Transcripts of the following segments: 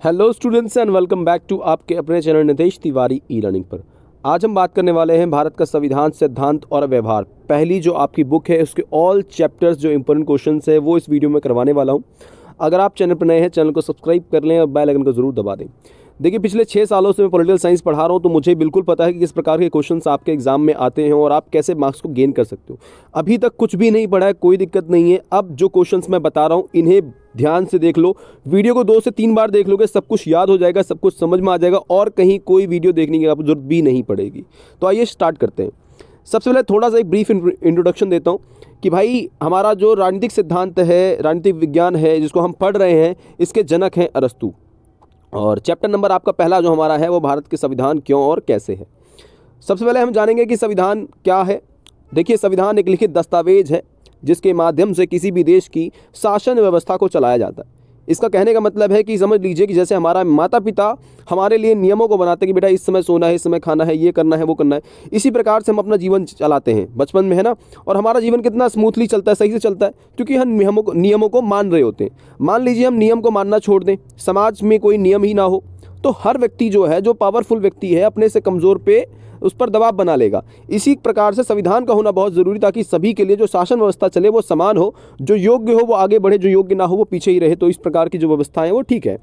Hello students and welcome back to आपके अपने channel Nitesh Tiwari e learning पर। आज हम बात करने वाले हैं भारत का संविधान, सिद्धांत और व्यवहार। पहली जो आपकी बुक है उसके ऑल चैप्टर्स जो इंपॉर्टेंट क्वेश्चंस है वो इस वीडियो में करवाने वाला हूं। अगर आप चैनल पर नए हैं, चैनल को सब्सक्राइब कर लें और बेल आइकन को जरूर दबा दें। देखिए, पिछले 6 सालों से मैं पॉलिटिकल साइंस पढ़ा रहा हूँ, तो मुझे बिल्कुल पता है कि किस प्रकार के क्वेश्चंस आपके एग्जाम में आते हैं और आप कैसे मार्क्स को गेन कर सकते हो। अभी तक कुछ भी नहीं पढ़ा है, कोई दिक्कत नहीं है। अब जो क्वेश्चंस मैं बता रहा हूँ इन्हें ध्यान से देख लो। वीडियो को 2 से 3 बार देख लोगे, सब कुछ याद हो जाएगा, सब कुछ समझ में आ जाएगा और कहीं कोई वीडियो देखने की आपको जरूरत भी नहीं पड़ेगी। तो आइए स्टार्ट करते हैं। सबसे पहले थोड़ा सा एक ब्रीफ इंट्रोडक्शन देता हूँ कि भाई हमारा जो राजनीतिक सिद्धांत है, राजनीतिक विज्ञान है जिसको हम पढ़ रहे हैं, इसके जनक हैं अरस्तू। और चैप्टर नंबर आपका पहला जो हमारा है वो भारत के संविधान क्यों और कैसे है। सबसे पहले हम जानेंगे कि संविधान क्या है। देखिए, संविधान एक लिखित दस्तावेज है जिसके माध्यम से किसी भी देश की शासन व्यवस्था को चलाया जाता है। इसका कहने का मतलब है कि समझ लीजिए कि जैसे हमारा माता पिता हमारे लिए नियमों को बनाते हैं कि बेटा इस समय सोना है, इस समय खाना है, ये करना है, वो करना है, इसी प्रकार से हम अपना जीवन चलाते हैं बचपन में, है ना। और हमारा जीवन कितना स्मूथली चलता है, सही से चलता है, क्योंकि हम नियमों को मान रहे होते हैं। मान लीजिए हम नियम को मानना छोड़ दें, समाज में कोई नियम ही ना हो, तो हर व्यक्ति जो है, जो पावरफुल व्यक्ति है, अपने से कमज़ोर पे उस पर दबाव बना लेगा। इसी प्रकार से संविधान का होना बहुत ज़रूरी, ताकि सभी के लिए जो शासन व्यवस्था चले वो समान हो, जो योग्य हो वो आगे बढ़े, जो योग्य ना हो वो पीछे ही रहे। तो इस प्रकार की जो व्यवस्था है वो ठीक है।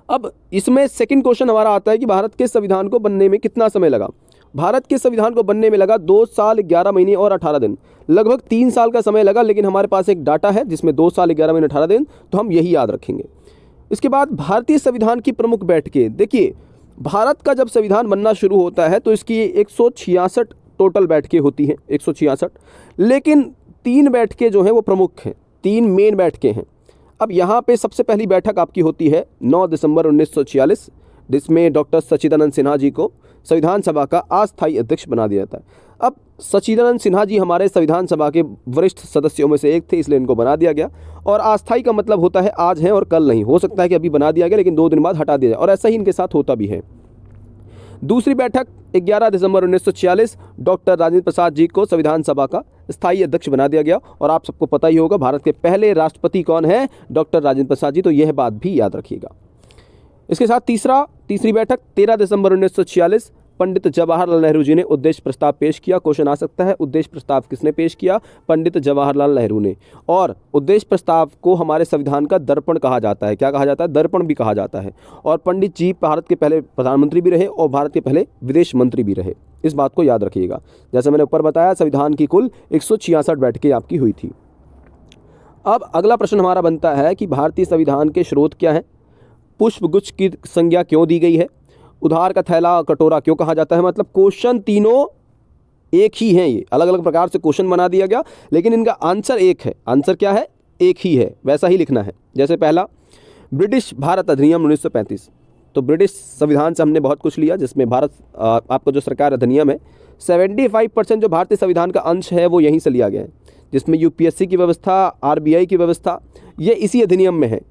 अब इसमें सेकंड क्वेश्चन हमारा आता है कि भारत के संविधान को बनने में कितना समय लगा। भारत के संविधान को बनने में लगा 2 साल 11 महीने और 18 दिन, लगभग 3 साल का समय लगा। लेकिन हमारे पास एक डाटा है जिसमें 2 साल 11 महीने 18 दिन, तो हम यही याद रखेंगे। इसके बाद भारतीय संविधान की प्रमुख बैठकें। देखिए, भारत का जब संविधान बनना शुरू होता है तो इसकी 166 टोटल बैठकें होती हैं, 166। लेकिन 3 बैठकें जो हैं वो प्रमुख हैं, 3 मेन बैठकें हैं। अब यहाँ पे सबसे पहली बैठक आपकी होती है 9 दिसंबर 1946, जिसमें डॉक्टर सच्चिदानंद सिन्हा जी को संविधान सभा का अस्थायी अध्यक्ष बना दिया जाता है। अब सच्चिदानंद सिन्हा जी हमारे संविधान सभा के वरिष्ठ सदस्यों में से एक थे, इसलिए इनको बना दिया गया। और अस्थायी का मतलब होता है आज है और कल नहीं। हो सकता है कि अभी बना दिया गया लेकिन 2 दिन बाद हटा दिया जाए, और ऐसा ही इनके साथ होता भी है। दूसरी बैठक 11 दिसंबर 1946, डॉक्टर राजेंद्र प्रसाद जी को संविधान सभा का स्थायी अध्यक्ष बना दिया गया। और आप सबको पता ही होगा भारत के पहले राष्ट्रपति कौन है, डॉक्टर राजेंद्र प्रसाद जी, तो यह बात भी याद रखिएगा। इसके साथ तीसरी बैठक 13 दिसंबर 1946, पंडित जवाहरलाल नेहरू जी ने उद्देश्य प्रस्ताव पेश किया। क्वेश्चन आ सकता है, उद्देश्य प्रस्ताव किसने पेश किया? पंडित जवाहरलाल नेहरू ने। और उद्देश्य प्रस्ताव को हमारे संविधान का दर्पण कहा जाता है। क्या कहा जाता है? दर्पण भी कहा जाता है। और पंडित जी भारत के पहले प्रधानमंत्री भी रहे और भारत के पहले विदेश मंत्री भी रहे। इस बात को याद रखिएगा। जैसे मैंने ऊपर बताया, संविधान की कुल 166 बैठकें आपकी हुई थी। अब अगला प्रश्न हमारा बनता है कि भारतीय संविधान के स्रोत क्या है, पुष्पगुच्छ की संज्ञा क्यों दी गई है, उधार का थैला कटोरा क्यों कहा जाता है। मतलब क्वेश्चन तीनों एक ही हैं, ये अलग अलग प्रकार से क्वेश्चन बना दिया गया लेकिन इनका आंसर एक है। आंसर क्या है? एक ही है, वैसा ही लिखना है। जैसे पहला, ब्रिटिश भारत अधिनियम 1935। तो ब्रिटिश संविधान से हमने बहुत कुछ लिया, जिसमें भारत आपका जो सरकार अधिनियम है, 75% जो भारतीय संविधान का अंश है वो यहीं से लिया गया है, जिसमें यूपीएससी की व्यवस्था, आरबीआई की व्यवस्था, ये इसी अधिनियम में है।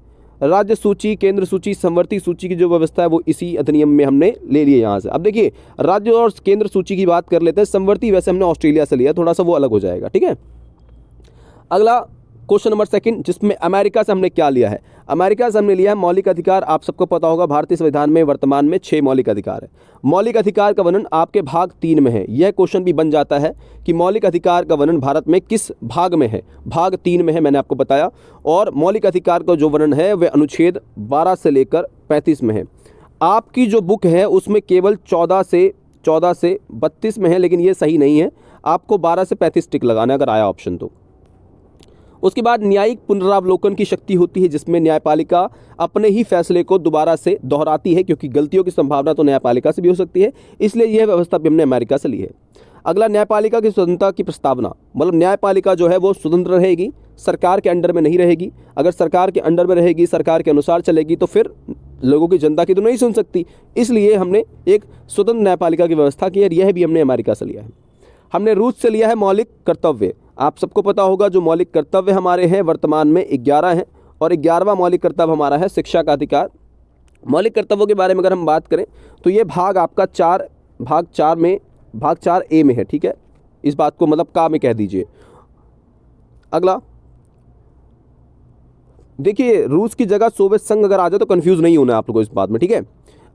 राज्य सूची, केंद्र सूची, संवर्ती सूची की जो व्यवस्था है वो इसी अधिनियम में हमने ले लिए यहाँ से। अब देखिए, राज्य और केंद्र सूची की बात कर लेते हैं। संवर्ती वैसे हमने ऑस्ट्रेलिया से लिया, थोड़ा सा वो अलग हो जाएगा, ठीक है। अगला क्वेश्चन नंबर सेकंड, जिसमें अमेरिका से हमने क्या लिया है? अमेरिका से हमने लिया है मौलिक अधिकार। आप सबको पता होगा भारतीय संविधान में वर्तमान में 6 मौलिक अधिकार है। मौलिक अधिकार का वर्णन आपके भाग 3 में है। यह क्वेश्चन भी बन जाता है कि मौलिक अधिकार का वर्णन भारत में किस भाग में है? भाग 3 में है, मैंने आपको बताया। और मौलिक अधिकार का जो वर्णन है वह अनुच्छेद 12 से लेकर 35 में है। आपकी जो बुक है उसमें केवल 14 से 32 में है, लेकिन ये सही नहीं है। आपको 12 से 35 टिक लगाना है अगर आया ऑप्शन तो। उसके बाद न्यायिक पुनरावलोकन की शक्ति होती है, जिसमें न्यायपालिका अपने ही फैसले को दोबारा से दोहराती है, क्योंकि गलतियों की संभावना तो न्यायपालिका से भी हो सकती है, इसलिए यह व्यवस्था भी हमने अमेरिका से ली है। अगला, न्यायपालिका की स्वतंत्रता की प्रस्तावना। मतलब न्यायपालिका जो है वो स्वतंत्र रहेगी, सरकार के अंडर में नहीं रहेगी। अगर सरकार के अंडर में रहेगी, सरकार के अनुसार चलेगी, तो फिर लोगों की, जनता की तो नहीं सुन सकती। इसलिए हमने एक स्वतंत्र न्यायपालिका की व्यवस्था की है, यह भी हमने अमेरिका से लिया है। हमने रूस से लिया है मौलिक कर्तव्य। आप सबको पता होगा जो मौलिक कर्तव्य हमारे हैं वर्तमान में 11 हैं, और 11वां मौलिक कर्तव्य हमारा है शिक्षा का अधिकार। मौलिक कर्तव्यों के बारे में अगर हम बात करें तो ये भाग आपका भाग 4A में है, ठीक है। इस बात को मतलब का में कह दीजिए। अगला, देखिए रूस की जगह सोवियत संघ अगर आ जाए तो कंफ्यूज नहीं होना है आप लोगों को इस बात में, ठीक है।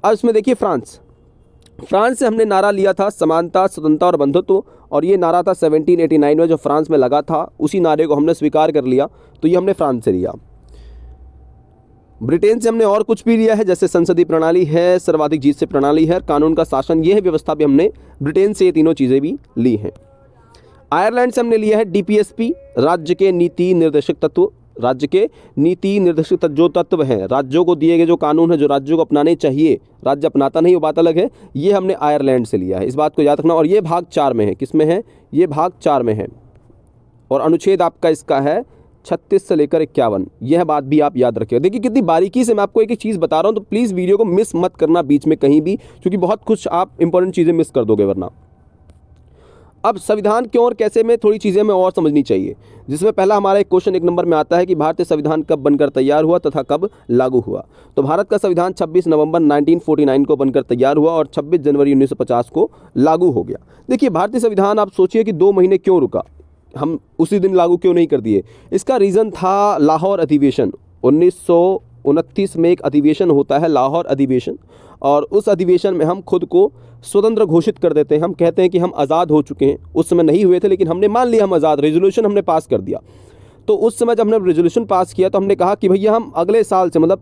अब इसमें देखिए फ्रांस से हमने नारा लिया था समानता, स्वतंत्रता और बंधुत्व, और ये नारा था 1789 में जो फ्रांस में लगा था, उसी नारे को हमने स्वीकार कर लिया, तो ये हमने फ्रांस से लिया। ब्रिटेन से हमने और कुछ भी लिया है, जैसे संसदीय प्रणाली है, सर्वाधिक जीत से प्रणाली है, कानून का शासन, ये है व्यवस्था भी हमने ब्रिटेन से ये तीनों चीज़ें भी ली हैं। आयरलैंड से हमने लिया है डीपीएसपी, राज्य के नीति निर्देशक तत्व, राज्य के नीति निर्देशक जो तत्व हैं, राज्यों को दिए गए जो कानून है जो राज्यों को अपनाने चाहिए, राज्य अपनाता नहीं वो बात अलग है, ये हमने आयरलैंड से लिया है, इस बात को याद रखना। और ये भाग 4 में है, किस में है, ये भाग 4 में है, और अनुच्छेद आपका इसका है 36 से लेकर 51, यह बात भी आप याद रखिएगा। देखिए कितनी बारीकी से मैं आपको एक एक चीज़ बता रहा हूँ, तो प्लीज़ वीडियो को मिस मत करना बीच में कहीं भी, क्योंकि बहुत कुछ आप इंपॉर्टेंट चीज़ें मिस कर दोगे वरना। अब संविधान क्यों और कैसे में थोड़ी चीज़ें हमें और समझनी चाहिए, जिसमें पहला हमारा एक क्वेश्चन 1 नंबर में आता है कि भारतीय संविधान कब बनकर तैयार हुआ तथा कब लागू हुआ। तो भारत का संविधान 26 नवंबर 1949 को बनकर तैयार हुआ और 26 जनवरी 1950 को लागू हो गया। देखिए भारतीय संविधान आप सोचिए कि 2 महीने क्यों रुका, हम उसी दिन लागू क्यों नहीं कर दिए। इसका रीज़न था लाहौर अधिवेशन, 1929 में एक अधिवेशन होता है लाहौर अधिवेशन, और उस अधिवेशन में हम खुद को स्वतंत्र घोषित कर देते हैं, हम कहते हैं कि हम आज़ाद हो चुके हैं। उस समय नहीं हुए थे लेकिन हमने मान लिया हम आज़ाद, रेजोल्यूशन हमने पास कर दिया। तो उस समय जब हमने रेजोल्यूशन पास किया तो हमने कहा कि भैया हम अगले साल से मतलब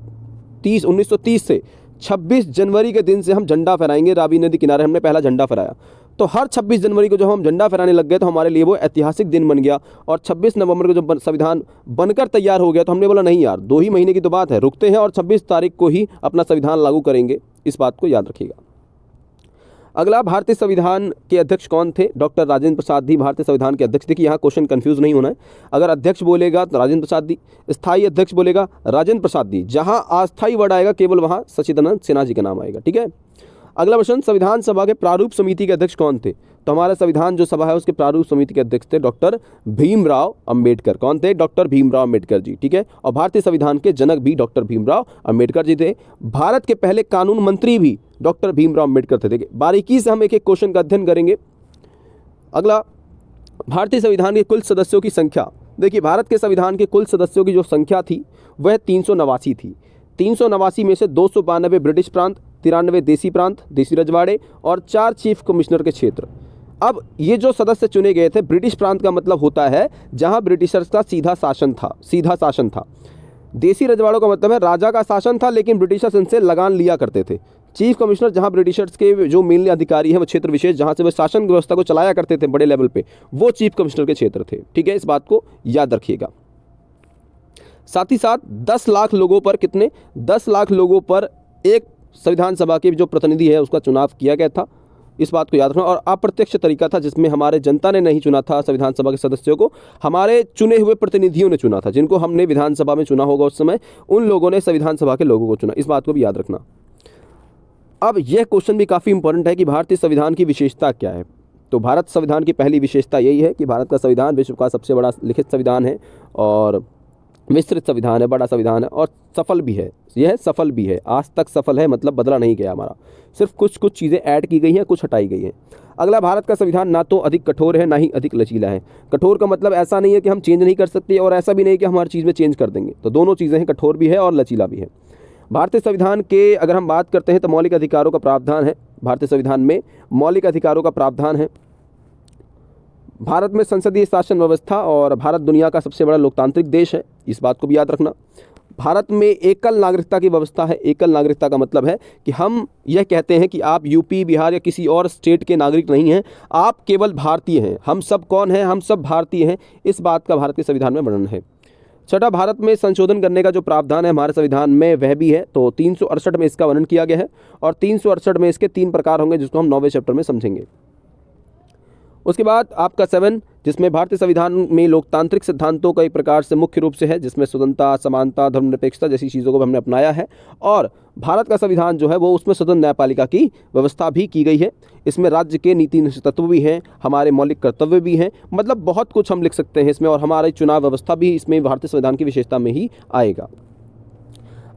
1930 से 26 जनवरी के दिन से हम झंडा फहराएंगे, रावी नदी किनारे हमने पहला झंडा फहराया। तो हर 26 जनवरी को जब हम झंडा फहराने लग गए तो हमारे लिए वो ऐतिहासिक दिन बन गया, और 26 नवंबर को जब संविधान बनकर तैयार हो गया तो हमने बोला नहीं यार 2 ही महीने की तो बात है, रुकते हैं और 26 तारीख को ही अपना संविधान लागू करेंगे, इस बात को याद रखिएगा। अगला, भारतीय संविधान के अध्यक्ष कौन थे? डॉक्टर राजेंद्र प्रसाद जी भारतीय संविधान के अध्यक्ष। देखिए यहाँ क्वेश्चन कंफ्यूज नहीं होना है, अगर अध्यक्ष बोलेगा तो राजेंद्र प्रसाद जी, स्थायी अध्यक्ष बोलेगा राजेंद्र प्रसाद जी, जहाँ अस्थायी वर्ड आएगा केवल वहाँ सच्चिदानंद सिन्हा जी का नाम आएगा, ठीक है। अगला प्रश्न, संविधान सभा के प्रारूप समिति के अध्यक्ष कौन थे? तो हमारा संविधान जो सभा है उसके प्रारूप समिति के अध्यक्ष थे डॉक्टर भीमराव अंबेडकर। कौन थे? डॉक्टर भीमराव अंबेडकर जी, ठीक है। और भारतीय संविधान के जनक भी डॉक्टर भीमराव अंबेडकर जी थे। भारत के पहले कानून मंत्री भी डॉक्टर भीमराव अंबेडकर थे। देखिए बारीकी से हम एक एक क्वेश्चन का अध्ययन करेंगे। अगला, भारतीय संविधान के कुल सदस्यों की संख्या। देखिए भारत के संविधान के कुल सदस्यों की जो संख्या थी वह 389 थी। 389 में से 292 ब्रिटिश प्रांत, 93 देसी प्रांत, देसी रजवाड़े और 4 चीफ कमिश्नर के क्षेत्र। अब ये जो सदस्य चुने गए थे, ब्रिटिश प्रांत का मतलब होता है जहां ब्रिटिशर्स का सीधा शासन था। देसी रजवाड़ों का मतलब है राजा का शासन था लेकिन ब्रिटिशर्स इनसे लगान लिया करते थे। चीफ कमिश्नर जहां ब्रिटिशर्स के जो मेनली अधिकारी हैं वो क्षेत्र विशेष जहां से वो शासन व्यवस्था को चलाया करते थे बड़े लेवल पे, वो चीफ कमिश्नर के क्षेत्र थे, ठीक है। इस बात को याद रखिएगा। साथ ही साथ 10 लाख लोगों पर कितने 10 लाख लोगों पर एक संविधान सभा के जो प्रतिनिधि है उसका चुनाव किया गया था, इस बात को याद रखना। और अप्रत्यक्ष तरीका था जिसमें हमारे जनता ने नहीं चुना था संविधान सभा के सदस्यों को, हमारे चुने हुए प्रतिनिधियों ने चुना था, जिनको हमने विधानसभा में चुना होगा उस समय उन लोगों ने संविधान सभा के लोगों को चुना, इस बात को भी याद रखना। अब यह क्वेश्चन भी काफ़ी इंपॉर्टेंट है कि भारतीय संविधान की विशेषता क्या है। तो भारत संविधान की पहली विशेषता यही है कि भारत का संविधान विश्व का सबसे बड़ा लिखित संविधान है और विस्तृत संविधान है, बड़ा संविधान है और सफल भी है। यह सफल भी है, आज तक सफल है, मतलब बदला नहीं गया हमारा, सिर्फ कुछ चीज़ें ऐड की गई हैं, कुछ हटाई गई हैं। अगला, भारत का संविधान ना तो अधिक कठोर है ना ही अधिक लचीला है। कठोर का मतलब ऐसा नहीं है कि हम चेंज नहीं कर सकते और ऐसा भी नहीं कि हम हर चीज़ में चेंज कर देंगे, तो दोनों चीज़ें हैं, कठोर भी है और लचीला भी है। भारतीय संविधान के अगर हम बात करते हैं तो मौलिक अधिकारों का प्रावधान है, भारतीय संविधान में मौलिक अधिकारों का प्रावधान है। भारत में संसदीय शासन व्यवस्था और भारत दुनिया का सबसे बड़ा लोकतांत्रिक देश है, इस बात को भी याद रखना। भारत में एकल नागरिकता की व्यवस्था है। एकल नागरिकता का मतलब है कि हम यह कहते हैं कि आप यूपी, बिहार या किसी और स्टेट के नागरिक नहीं हैं, आप केवल भारतीय हैं। हम सब कौन हैं? हम सब भारतीय हैं, इस बात का भारत के संविधान में वर्णन है। छठा, भारत में संशोधन करने का जो प्रावधान है हमारे संविधान में वह भी है, तो 368 में इसका वर्णन किया गया है और 368 में इसके 3 प्रकार होंगे जिसको हम 9वें चैप्टर में समझेंगे। उसके बाद आपका 7, जिसमें भारतीय संविधान में लोकतांत्रिक सिद्धांतों का एक प्रकार से मुख्य रूप से है, जिसमें स्वतंत्रता, समानता, धर्मनिरपेक्षता जैसी चीज़ों को हमने अपनाया है। और भारत का संविधान जो है वो उसमें स्वतंत्र न्यायपालिका की व्यवस्था भी की गई है। इसमें राज्य के नीति निश्चित तत्व भी हैं, हमारे मौलिक कर्तव्य भी हैं, मतलब बहुत कुछ हम लिख सकते हैं इसमें, और हमारी चुनाव व्यवस्था भी इसमें भारतीय संविधान की विशेषता में ही आएगा।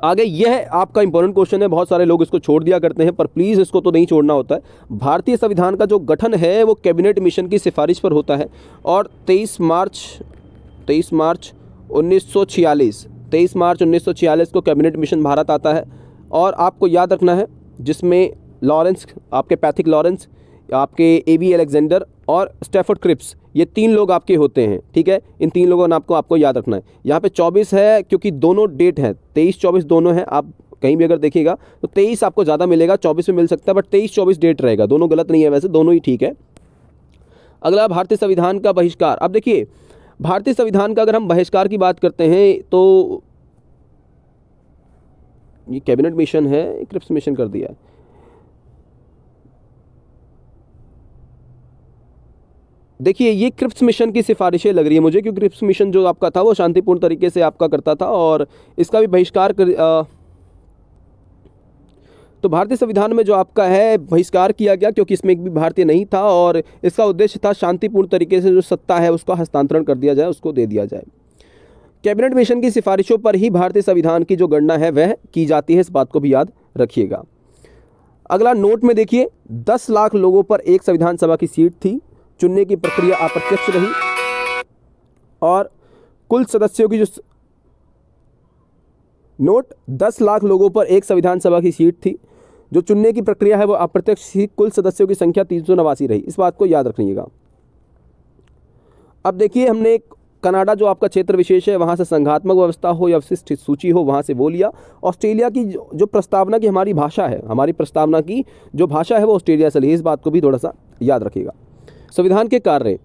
आगे यह आपका इंपॉर्टेंट क्वेश्चन है, बहुत सारे लोग इसको छोड़ दिया करते हैं, पर प्लीज़ इसको तो नहीं छोड़ना होता है। भारतीय संविधान का जो गठन है वो कैबिनेट मिशन की सिफारिश पर होता है और 23 मार्च 1946 23 मार्च 1946 को कैबिनेट मिशन भारत आता है, और आपको याद रखना है जिसमें लॉरेंस, आपके पैथिक लॉरेंस, आपके एबी अलेक्जेंडर और स्टैफर्ड क्रिप्स, ये 3 लोग आपके होते हैं, ठीक है। इन 3 लोगों का नाम आपको याद रखना है। यहाँ पे 24 है क्योंकि दोनों डेट हैं, 23-24 दोनों हैं। आप कहीं भी अगर देखिएगा तो 23 आपको ज़्यादा मिलेगा, 24 में मिल सकता है, बट 23-24 डेट रहेगा। दोनों गलत नहीं है, वैसे दोनों ही ठीक है। अगला, भारतीय संविधान का बहिष्कार। अब देखिए, भारतीय संविधान का अगर हम बहिष्कार की बात करते हैं तो ये कैबिनेट मिशन है, क्रिप्स मिशन कर दिया है। देखिए, ये क्रिप्स मिशन की सिफारिशें लग रही है मुझे, क्योंकि क्रिप्स मिशन जो आपका था वो शांतिपूर्ण तरीके से आपका करता था, और इसका भी बहिष्कार तो भारतीय संविधान में जो आपका है बहिष्कार किया गया, क्योंकि इसमें एक भी भारतीय नहीं था, और इसका उद्देश्य था शांतिपूर्ण तरीके से जो सत्ता है उसका हस्तांतरण कर दिया जाए, उसको दे दिया जाए। कैबिनेट मिशन की सिफारिशों पर ही भारतीय संविधान की जो गणना है वह की जाती है, इस बात को भी याद रखिएगा। अगला, नोट में देखिए, 10 लाख लोगों पर एक संविधान सभा की सीट थी, चुनने की प्रक्रिया अप्रत्यक्ष रही, और कुल सदस्यों की जो नोट 10 लाख लोगों पर एक संविधान सभा की सीट थी, जो चुनने की प्रक्रिया है वो अप्रत्यक्ष थी, कुल सदस्यों की संख्या 389 रही, इस बात को याद रखिएगा। अब देखिए, हमने कनाडा जो आपका क्षेत्र विशेष है वहाँ से संघात्मक व्यवस्था हो या विशिष्ट सूची हो, वहाँ से वो लिया। ऑस्ट्रेलिया की जो प्रस्तावना की हमारी भाषा है, हमारी प्रस्तावना की जो भाषा है वो ऑस्ट्रेलिया से ली, इस बात को भी थोड़ा सा याद रखिएगा। संविधान के कार्य,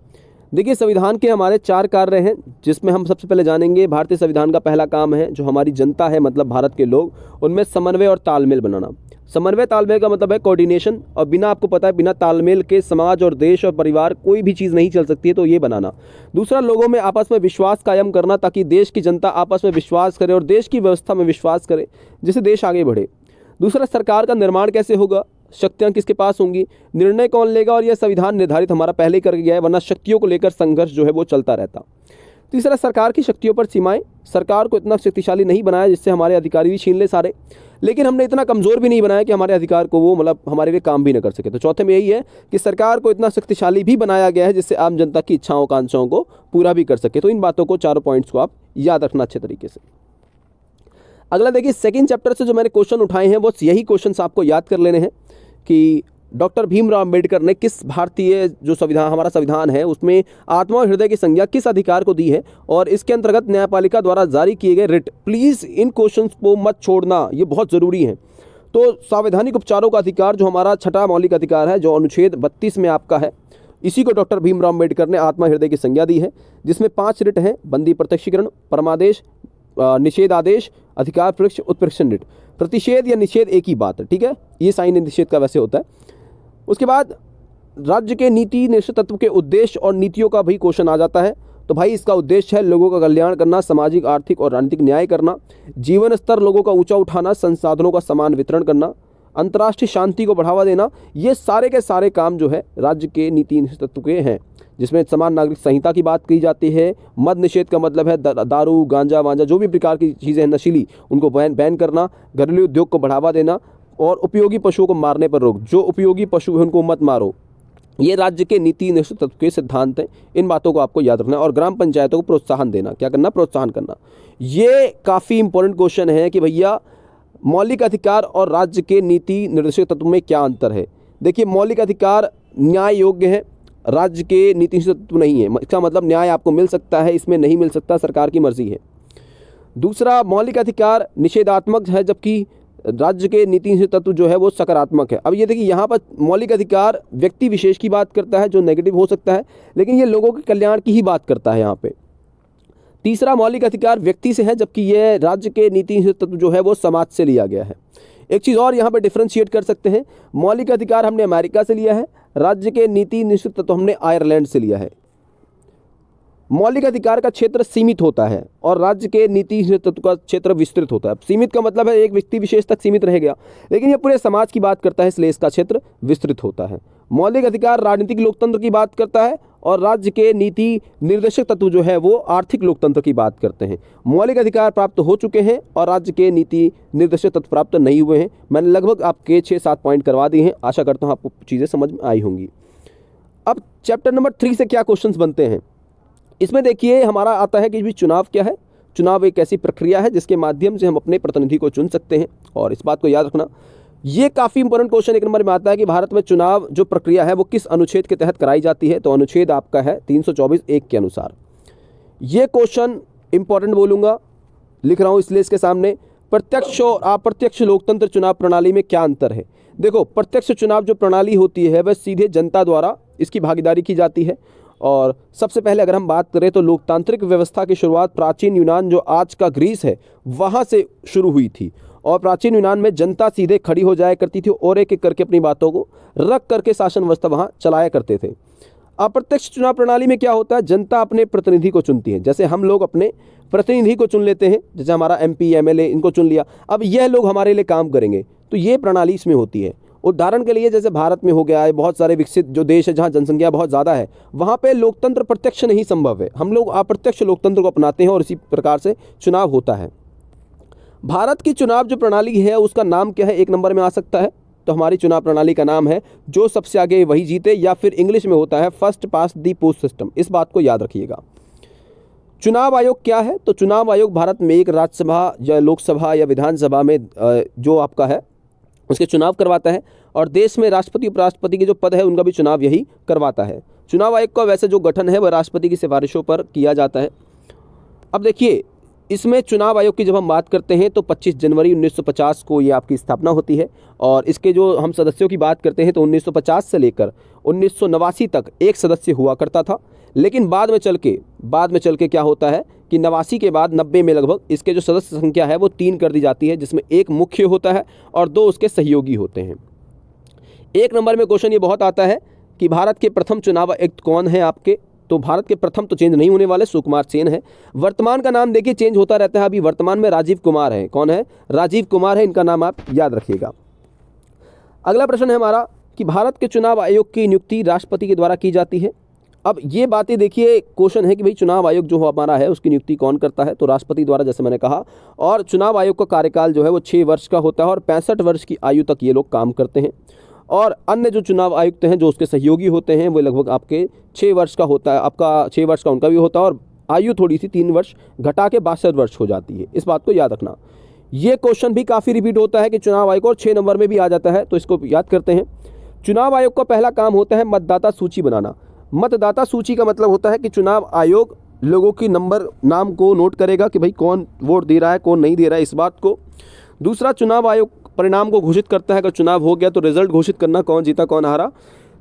देखिए संविधान के हमारे 4 कार्य हैं, जिसमें हम सबसे पहले जानेंगे भारतीय संविधान का पहला काम है जो हमारी जनता है, मतलब भारत के लोग, उनमें समन्वय और तालमेल बनाना। समन्वय तालमेल का मतलब है कोऑर्डिनेशन, और बिना, आपको पता है, बिना तालमेल के समाज और देश और परिवार कोई भी चीज़ नहीं चल सकती है, तो ये बनाना। दूसरा, लोगों में आपस में विश्वास कायम करना, ताकि देश की जनता आपस में विश्वास करे और देश की व्यवस्था में विश्वास करे, जिससे देश आगे बढ़े। दूसरा, सरकार का निर्माण कैसे होगा, शक्तियाँ किसके पास होंगी, निर्णय कौन लेगा, और यह संविधान निर्धारित हमारा पहले कर गया है, वरना शक्तियों को लेकर संघर्ष जो है वो चलता रहता। तीसरा, सरकार की शक्तियों पर सीमाएं, सरकार को इतना शक्तिशाली नहीं बनाया जिससे हमारे अधिकारी भी छीन ले सारे, लेकिन हमने इतना कमज़ोर भी नहीं बनाया कि हमारे अधिकार को वो, मतलब हमारे लिए काम भी न कर सके। तो चौथे में यही है कि सरकार को इतना शक्तिशाली भी बनाया गया है जिससे आम जनता की इच्छाओं आकांक्षाओं को पूरा भी कर सके। तो इन बातों को, 4 पॉइंट्स को आप याद रखना अच्छे तरीके से। अगला देखिए, सेकंड चैप्टर से जो मैंने क्वेश्चन उठाए हैं वो यही क्वेश्चन आपको याद कर लेने हैं कि डॉक्टर भीमराव अम्बेडकर ने किस भारतीय जो संविधान, हमारा संविधान है, उसमें आत्मा और हृदय की संज्ञा किस अधिकार को दी है, और इसके अंतर्गत न्यायपालिका द्वारा जारी किए गए रिट। प्लीज़ इन क्वेश्चंस को मत छोड़ना, ये बहुत ज़रूरी है। तो संवैधानिक उपचारों का अधिकार जो हमारा 6ठा मौलिक अधिकार है, जो अनुच्छेद 32 में आपका है, इसी को डॉक्टर भीमराव अम्बेडकर ने आत्मा हृदय की संज्ञा दी है, जिसमें 5 रिट हैं: बंदी प्रत्यक्षीकरण, परमादेश, निषेध आदेश, अधिकार परीक्ष, उत्प्रेक्षण रिट। प्रतिषेध या निषेध एक ही बात है, ठीक है, ये साइन निषेध का वैसे होता है। उसके बाद राज्य के नीति निश्चित तत्व के उद्देश्य और नीतियों का भी क्वेश्चन आ जाता है। तो भाई, इसका उद्देश्य है लोगों का कल्याण करना, सामाजिक, आर्थिक और राजनीतिक न्याय करना, जीवन स्तर लोगों का ऊंचा उठाना, संसाधनों का समान वितरण करना, अंतर्राष्ट्रीय शांति को बढ़ावा देना। ये सारे के सारे काम जो है राज्य के नीति निश्चित तत्व के हैं, जिसमें समान नागरिक संहिता की बात की जाती है। मद निषेध का मतलब है दारू, गांजा वांजा, जो भी प्रकार की चीज़ें हैं नशीली, उनको बैन करना, घरेलू उद्योग को बढ़ावा देना, और उपयोगी पशुओं को मारने पर रोक, जो उपयोगी पशु है उनको मत मारो। ये राज्य के नीति निश्चित तत्व के सिद्धांत हैं, इन बातों को आपको याद रखना है। और ग्राम पंचायतों को प्रोत्साहन देना, क्या करना, प्रोत्साहन करना। ये काफ़ी इंपॉर्टेंट क्वेश्चन है कि भैया मौलिक अधिकार और राज्य के नीति निर्देशक तत्व में क्या अंतर है। देखिए, मौलिक अधिकार न्याय योग्य है, राज्य के नीति निश्चित तत्व नहीं है। इसका मतलब न्याय आपको मिल सकता है, इसमें नहीं मिल सकता, सरकार की मर्जी है। दूसरा, मौलिक अधिकार निषेधात्मक है, जबकि राज्य के नीति निषेध तत्व जो है वो सकारात्मक है। अब ये देखिए, यहाँ पर मौलिक अधिकार व्यक्ति विशेष की बात करता है जो नेगेटिव हो सकता है, लेकिन ये लोगों के कल्याण की ही बात करता है यहाँ पे। तीसरा, मौलिक अधिकार व्यक्ति से है, जबकि ये राज्य के नीति निषेध तत्व जो है वो समाज से लिया गया है। एक चीज़ और यहाँ पे डिफ्रेंशिएट कर सकते हैं, मौलिक अधिकार हमने अमेरिका से लिया है, राज्य के नीति निश्चित तत्व हमने आयरलैंड से लिया है। मौलिक अधिकार का क्षेत्र सीमित होता है और राज्य के नीति तत्व का क्षेत्र विस्तृत होता है। सीमित का मतलब है एक व्यक्ति विशेष तक सीमित रह गया, लेकिन यह पूरे समाज की बात करता है, इसलिए इसका क्षेत्र विस्तृत होता है। मौलिक अधिकार राजनीतिक लोकतंत्र की बात करता है और राज्य के नीति निर्देशक तत्व जो है वो आर्थिक लोकतंत्र की बात करते हैं। मौलिक अधिकार प्राप्त हो चुके हैं और राज्य के नीति निर्देशक तत्व प्राप्त नहीं हुए हैं। मैंने लगभग आपके 6-7 पॉइंट करवा दिए हैं, आशा करता हूँ आपको चीज़ें समझ में आई होंगी। अब चैप्टर नंबर 3 से क्या क्वेश्चंस बनते हैं, इसमें देखिए हमारा आता है कि भी चुनाव क्या है। चुनाव एक ऐसी प्रक्रिया है जिसके माध्यम से हम अपने प्रतिनिधि को चुन सकते हैं। और इस बात को याद रखना, ये काफ़ी इंपॉर्टेंट क्वेश्चन एक नंबर में आता है कि भारत में चुनाव जो प्रक्रिया है वो किस अनुच्छेद के तहत कराई जाती है। तो अनुच्छेद आपका है 324(1) के अनुसार। ये क्वेश्चन इंपॉर्टेंट बोलूँगा, लिख रहा हूँ इसलिए इसके सामने। प्रत्यक्ष और अप्रत्यक्ष लोकतंत्र चुनाव प्रणाली में क्या अंतर है। देखो, प्रत्यक्ष चुनाव जो प्रणाली होती है वह सीधे जनता द्वारा इसकी भागीदारी की जाती है। और सबसे पहले अगर हम बात करें तो लोकतांत्रिक व्यवस्था की शुरुआत प्राचीन यूनान जो आज का ग्रीस है वहाँ से शुरू हुई थी। और प्राचीन यूनान में जनता सीधे खड़ी हो जाया करती थी और एक एक करके अपनी बातों को रख करके शासन व्यवस्था वहाँ चलाया करते थे। अप्रत्यक्ष चुनाव प्रणाली में क्या होता है, जनता अपने प्रतिनिधि को चुनती है। जैसे हम लोग अपने प्रतिनिधि को चुन लेते हैं, जैसे हमारा MP MLA इनको चुन लिया, अब यह लोग हमारे लिए काम करेंगे, तो ये प्रणाली इसमें होती है। उदाहरण के लिए जैसे भारत में हो गया है, बहुत सारे विकसित जो देश है जहाँ जनसंख्या बहुत ज़्यादा है वहाँ पे लोकतंत्र प्रत्यक्ष नहीं संभव है, हम लोग अप्रत्यक्ष लोकतंत्र को अपनाते हैं और इसी प्रकार से चुनाव होता है। भारत की चुनाव जो प्रणाली है उसका नाम क्या है, एक नंबर में आ सकता है। तो हमारी चुनाव प्रणाली का नाम है जो सबसे आगे वही जीते, या फिर इंग्लिश में होता है फर्स्ट पास दी पोस्ट सिस्टम। इस बात को याद रखिएगा। चुनाव आयोग क्या है, तो चुनाव आयोग भारत में एक राज्यसभा या लोकसभा या विधानसभा में जो आपका है उसके चुनाव करवाता है। और देश में राष्ट्रपति उपराष्ट्रपति के जो पद है उनका भी चुनाव यही करवाता है। चुनाव आयोग का वैसे जो गठन है वह राष्ट्रपति की सिफारिशों पर किया जाता है। अब देखिए, इसमें चुनाव आयोग की जब हम बात करते हैं तो 25 जनवरी 1950 को ये आपकी स्थापना होती है। और इसके जो हम सदस्यों की बात करते हैं तो 1950 से लेकर 1989 तक एक सदस्य हुआ करता था। लेकिन बाद में चल के क्या होता है कि 89 के बाद 90 में लगभग इसके जो सदस्य संख्या है वो 3 कर दी जाती है, जिसमें एक मुख्य होता है और 2 उसके सहयोगी होते हैं। एक नंबर में क्वेश्चन ये बहुत आता है कि भारत के प्रथम चुनाव आयुक्त कौन है आपके, तो भारत के प्रथम तो चेंज नहीं होने वाले, सुकुमार सेन है। वर्तमान का नाम देखिए चेंज होता रहता है, अभी वर्तमान में राजीव कुमार है। कौन है, राजीव कुमार है, इनका नाम आप याद रखिएगा। अगला प्रश्न है हमारा कि भारत के चुनाव आयोग की नियुक्ति राष्ट्रपति के द्वारा की जाती है। अब ये बातें देखिए, क्वेश्चन है कि भाई चुनाव आयोग जो हमारा है उसकी नियुक्ति कौन करता है, तो राष्ट्रपति द्वारा, जैसे मैंने कहा। और चुनाव आयोग का कार्यकाल जो है वो 6 वर्ष का होता है और 65 वर्ष की आयु तक ये लोग काम करते हैं। और अन्य जो चुनाव आयुक्त हैं जो उसके सहयोगी होते हैं वो लगभग आपके 6 वर्ष का होता है, आपका 6 वर्ष का उनका भी होता है और आयु थोड़ी सी 3 वर्ष घटा के 62 वर्ष हो जाती है। इस बात को याद रखना। ये क्वेश्चन भी काफ़ी रिपीट होता है कि चुनाव आयोग और 6 नंबर में भी आ जाता है, तो इसको याद करते हैं। चुनाव आयोग का पहला काम होता है मतदाता सूची बनाना। मतदाता सूची का मतलब होता है कि चुनाव आयोग लोगों की नाम को नोट करेगा कि भाई कौन वोट दे रहा है कौन नहीं दे रहा है, इस बात को। दूसरा, चुनाव आयोग परिणाम को घोषित करता है, अगर चुनाव हो गया तो रिजल्ट घोषित करना, कौन जीता कौन हारा।